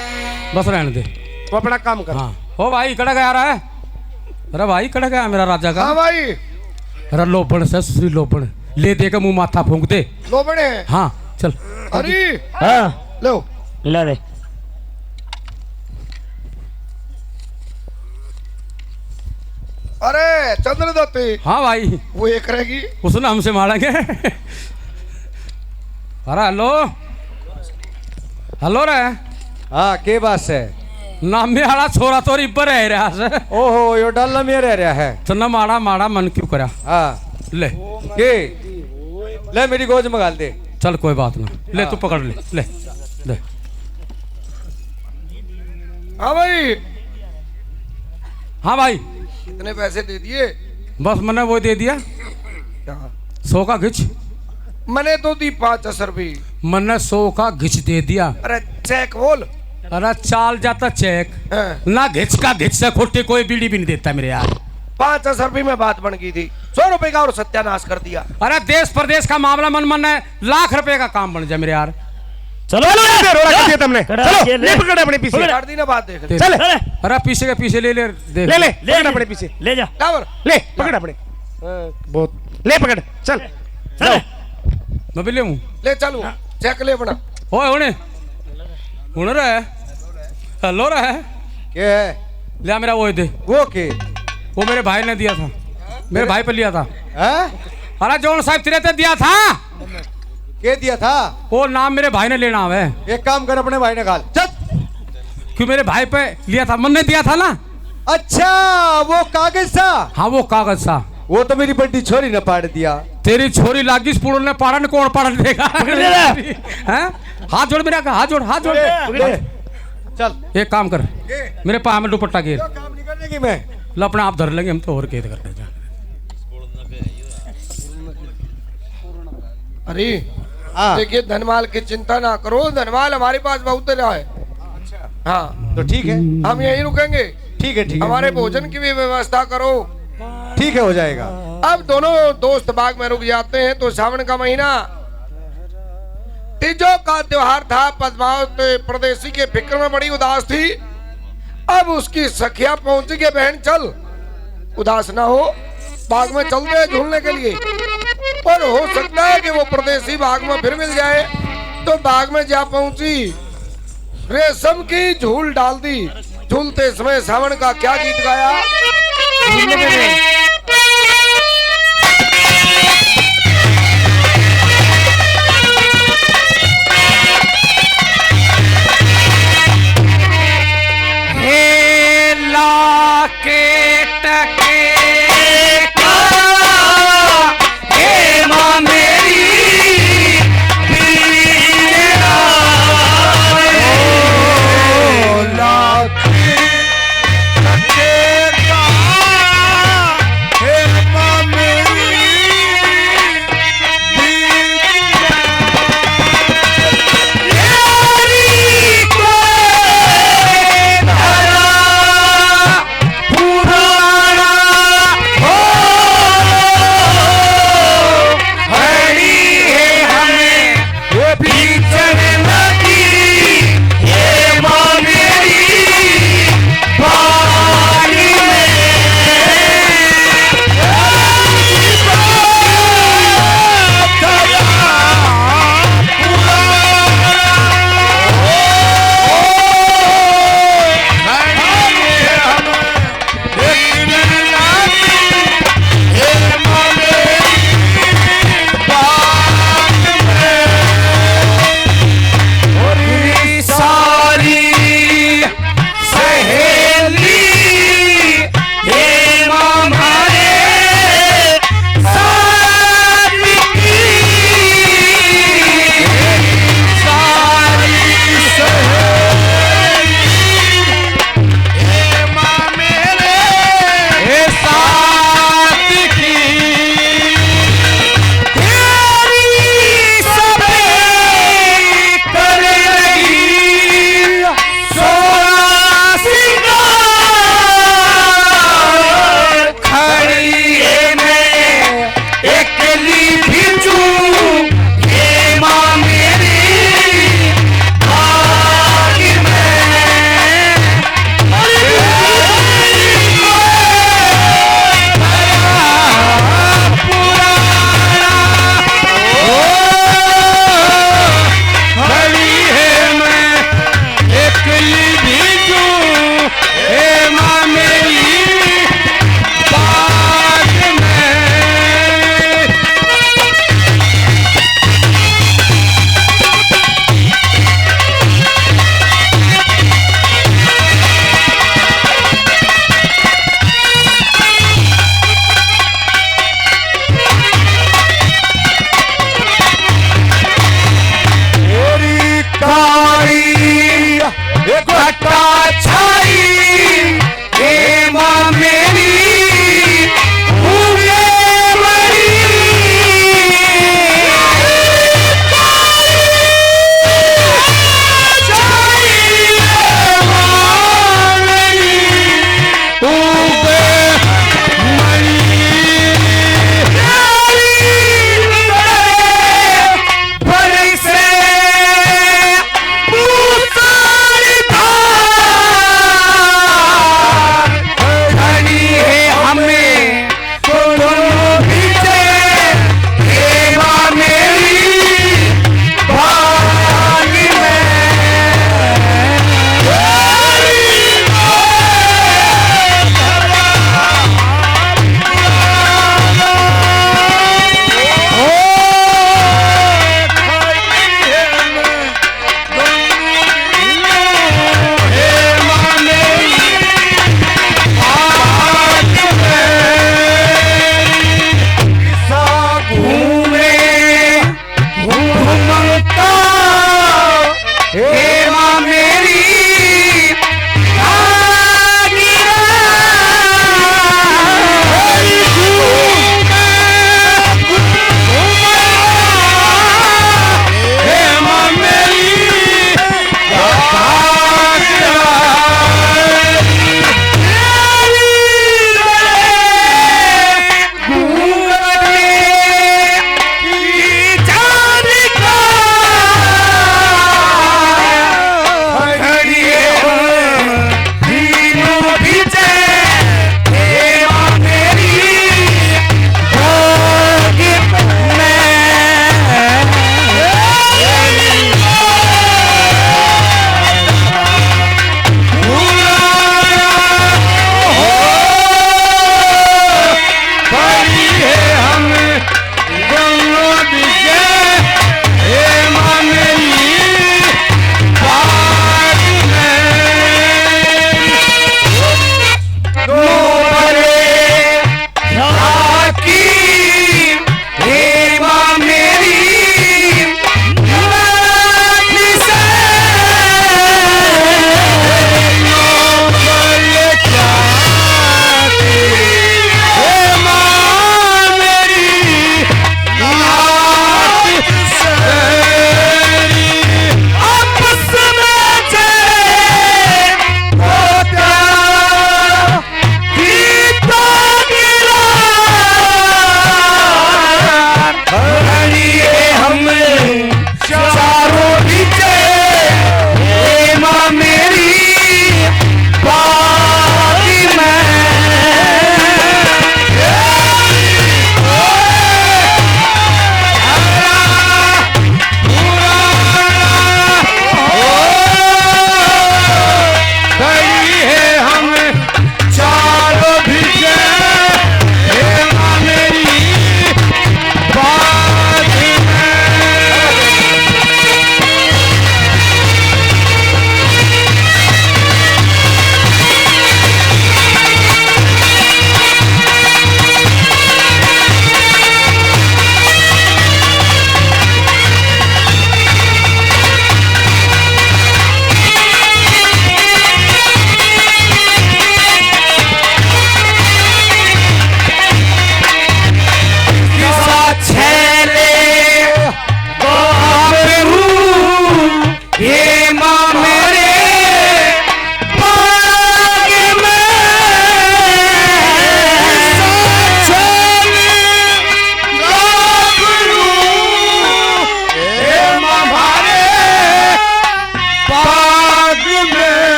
बस रहने दे वो अपना काम कर। हाँ ओ भाई कड़ा गया रहा है अरे भाई कड़ा गया मेरा राजा का। हाँ भाई अरे लोबड़ से सुरी लोबड़ ले दे के मुंह माथा फूंक दे लोबड़े हैं। हाँ चल अरे हाँ लो ला दे अरे चंद्रदत्ती हाँ भाई वो एक रहेगी उसने हमसे मारेंगे। अरे हेलो हेलो रे हाँ के बात है नाम में आड़ा छोरा तो रिपर है रहा से ओहो यो डालना में रह रहा है तो ना माड़ा माड़ा मन क्यों करा हाँ ले के ले मेरी गोद में गाल दे चल कोई बात ना ले तू पकड़ ले ले ले हाँ भाई हाँ भाई कितने पैसे दे दिए? बस मैंने वो दे दिया क्या 100 का घिच मैंने तो दी 5 रुपये। मैंने 100 का घिच दे दिया। अरे चेक बोल। अरे चाल जाता चेक हाँ। ना घिच का घिच से खोटे कोई बीड़ी भी नहीं देता मेरे यार। 5 रुपये में बात बन गई थी 100 रुपए का और सत्यानाश कर दिया। अरे देश प्रदेश का मामला मन है लाख रुपए का काम बन जाए मेरे यार। चलो तुमने चलो ले पकड़ अपने पीछे कर दी ना बात देख ले। चल अरे पीछे के पीछे ले ले देख ले ले पकड़ अपने पीछे ले जा कावर ले पकड़ अपने बहुत ले पकड़ चल चल मैं भी ले हूँ ले चलो चेक ले बना। ओए हुने हुन रे हेलो रे क्या है ले मेरा वो दे वो के वो मेरे भाई ने दिया था मेरे भाई पे लिया था। हैं अरे जौन साहब तेरे ते दिया था के दिया था वो नाम मेरे भाई ने लेना है। एक काम कर अपने भाई ने गाल चल क्यों मेरे भाई पे लिया था मन ने दिया था ना। अच्छा वो कागज था हाँ वो कागज था वो तो मेरी बड़ी छोरी ने पाड़ दिया। तेरी छोरी लागिस पुड़ ने पाड़न कौन पाड़न देगा हैं हाथ जोड़ मेरा हाथ जोड़ हाथ जोड़ ले, चल एक काम कर मेरे पाँव में दुपट्टा घेर काम नहीं करने की मैं लो अपने आप धर लेंगे हम तो और कैद कर लेंगे। अरे हाँ देखिए धनमाल की चिंता ना करो धनमाल हमारे पास बहुत रहा है। हाँ तो ठीक है हम यहीं रुकेंगे। ठीक है हमारे भोजन की भी व्यवस्था करो। ठीक है हो जाएगा। अब दोनों दोस्त बाग में रुक जाते हैं। तो सावन का महीना तीजों का त्योहार था। पद्मावती परदेसी के फिक्र में बड़ी उदास थी। अब उसकी सखिया पहुंची के बहन चल, उदास ना हो, बाग में चल दे झूलने के लिए। और हो सकता है कि वो परदेसी बाग में फिर मिल जाए। तो बाग में जा पहुंची, रेशम की झूल डाल दी। झूलते समय सावन का क्या गीत गाया? हे लाके टके का हे माँ मेरी पीरा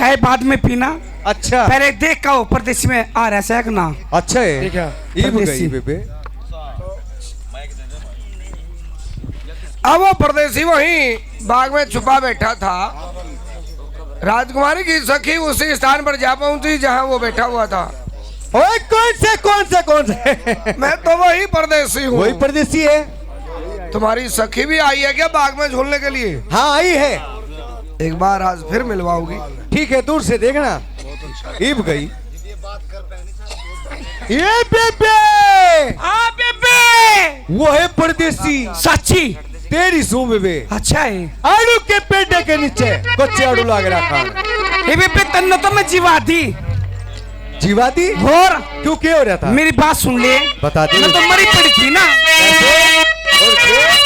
चाय बाद में पीना, अच्छा पहले देख का परदेसी में आ रहा है ना। अच्छा है। ठीक है। ईब परदेसी। गई बेबे। अब वो परदेसी वहीं बाग में छुपा बैठा था। राजकुमारी की सखी उसी स्थान पर जा पहुंची जहां वो बैठा हुआ था। ओए कौन से मैं तो वही परदेसी हूँ। वही परदेसी है। तुम्हारी सखी भी आई है क्या बाग में झूलने के लिए? हाँ आई है। एक बार आज फिर मिलवाओगी? ठीक है, दूर से देखना। ईब गई। ये बेबे, आ बेबे, वो है परदेसी। सच्ची? तेरी सू बेबे। अच्छा है। आड़ू के पेटे के नीचे कच्चे आड़ू लाग रखा। ये बेबे तन्नो तो मैं जीवा दी। जीवा दी? और क्यों क्या हो रहा था? मेरी बात सुन ले। बता दे। मैं तो मरी पड़ी थी ना। और फिर?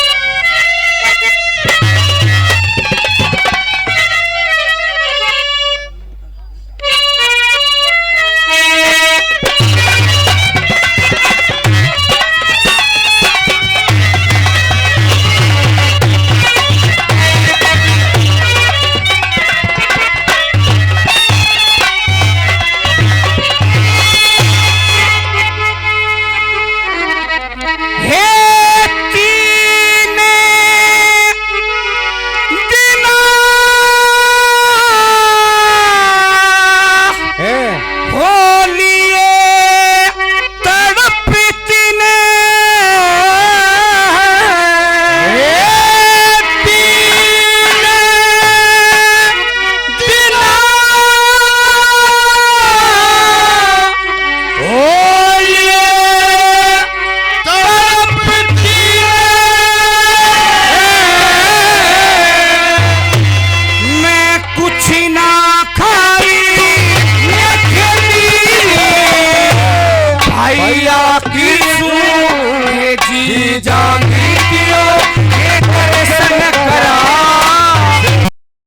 भैया की सुन जी जानी दियो।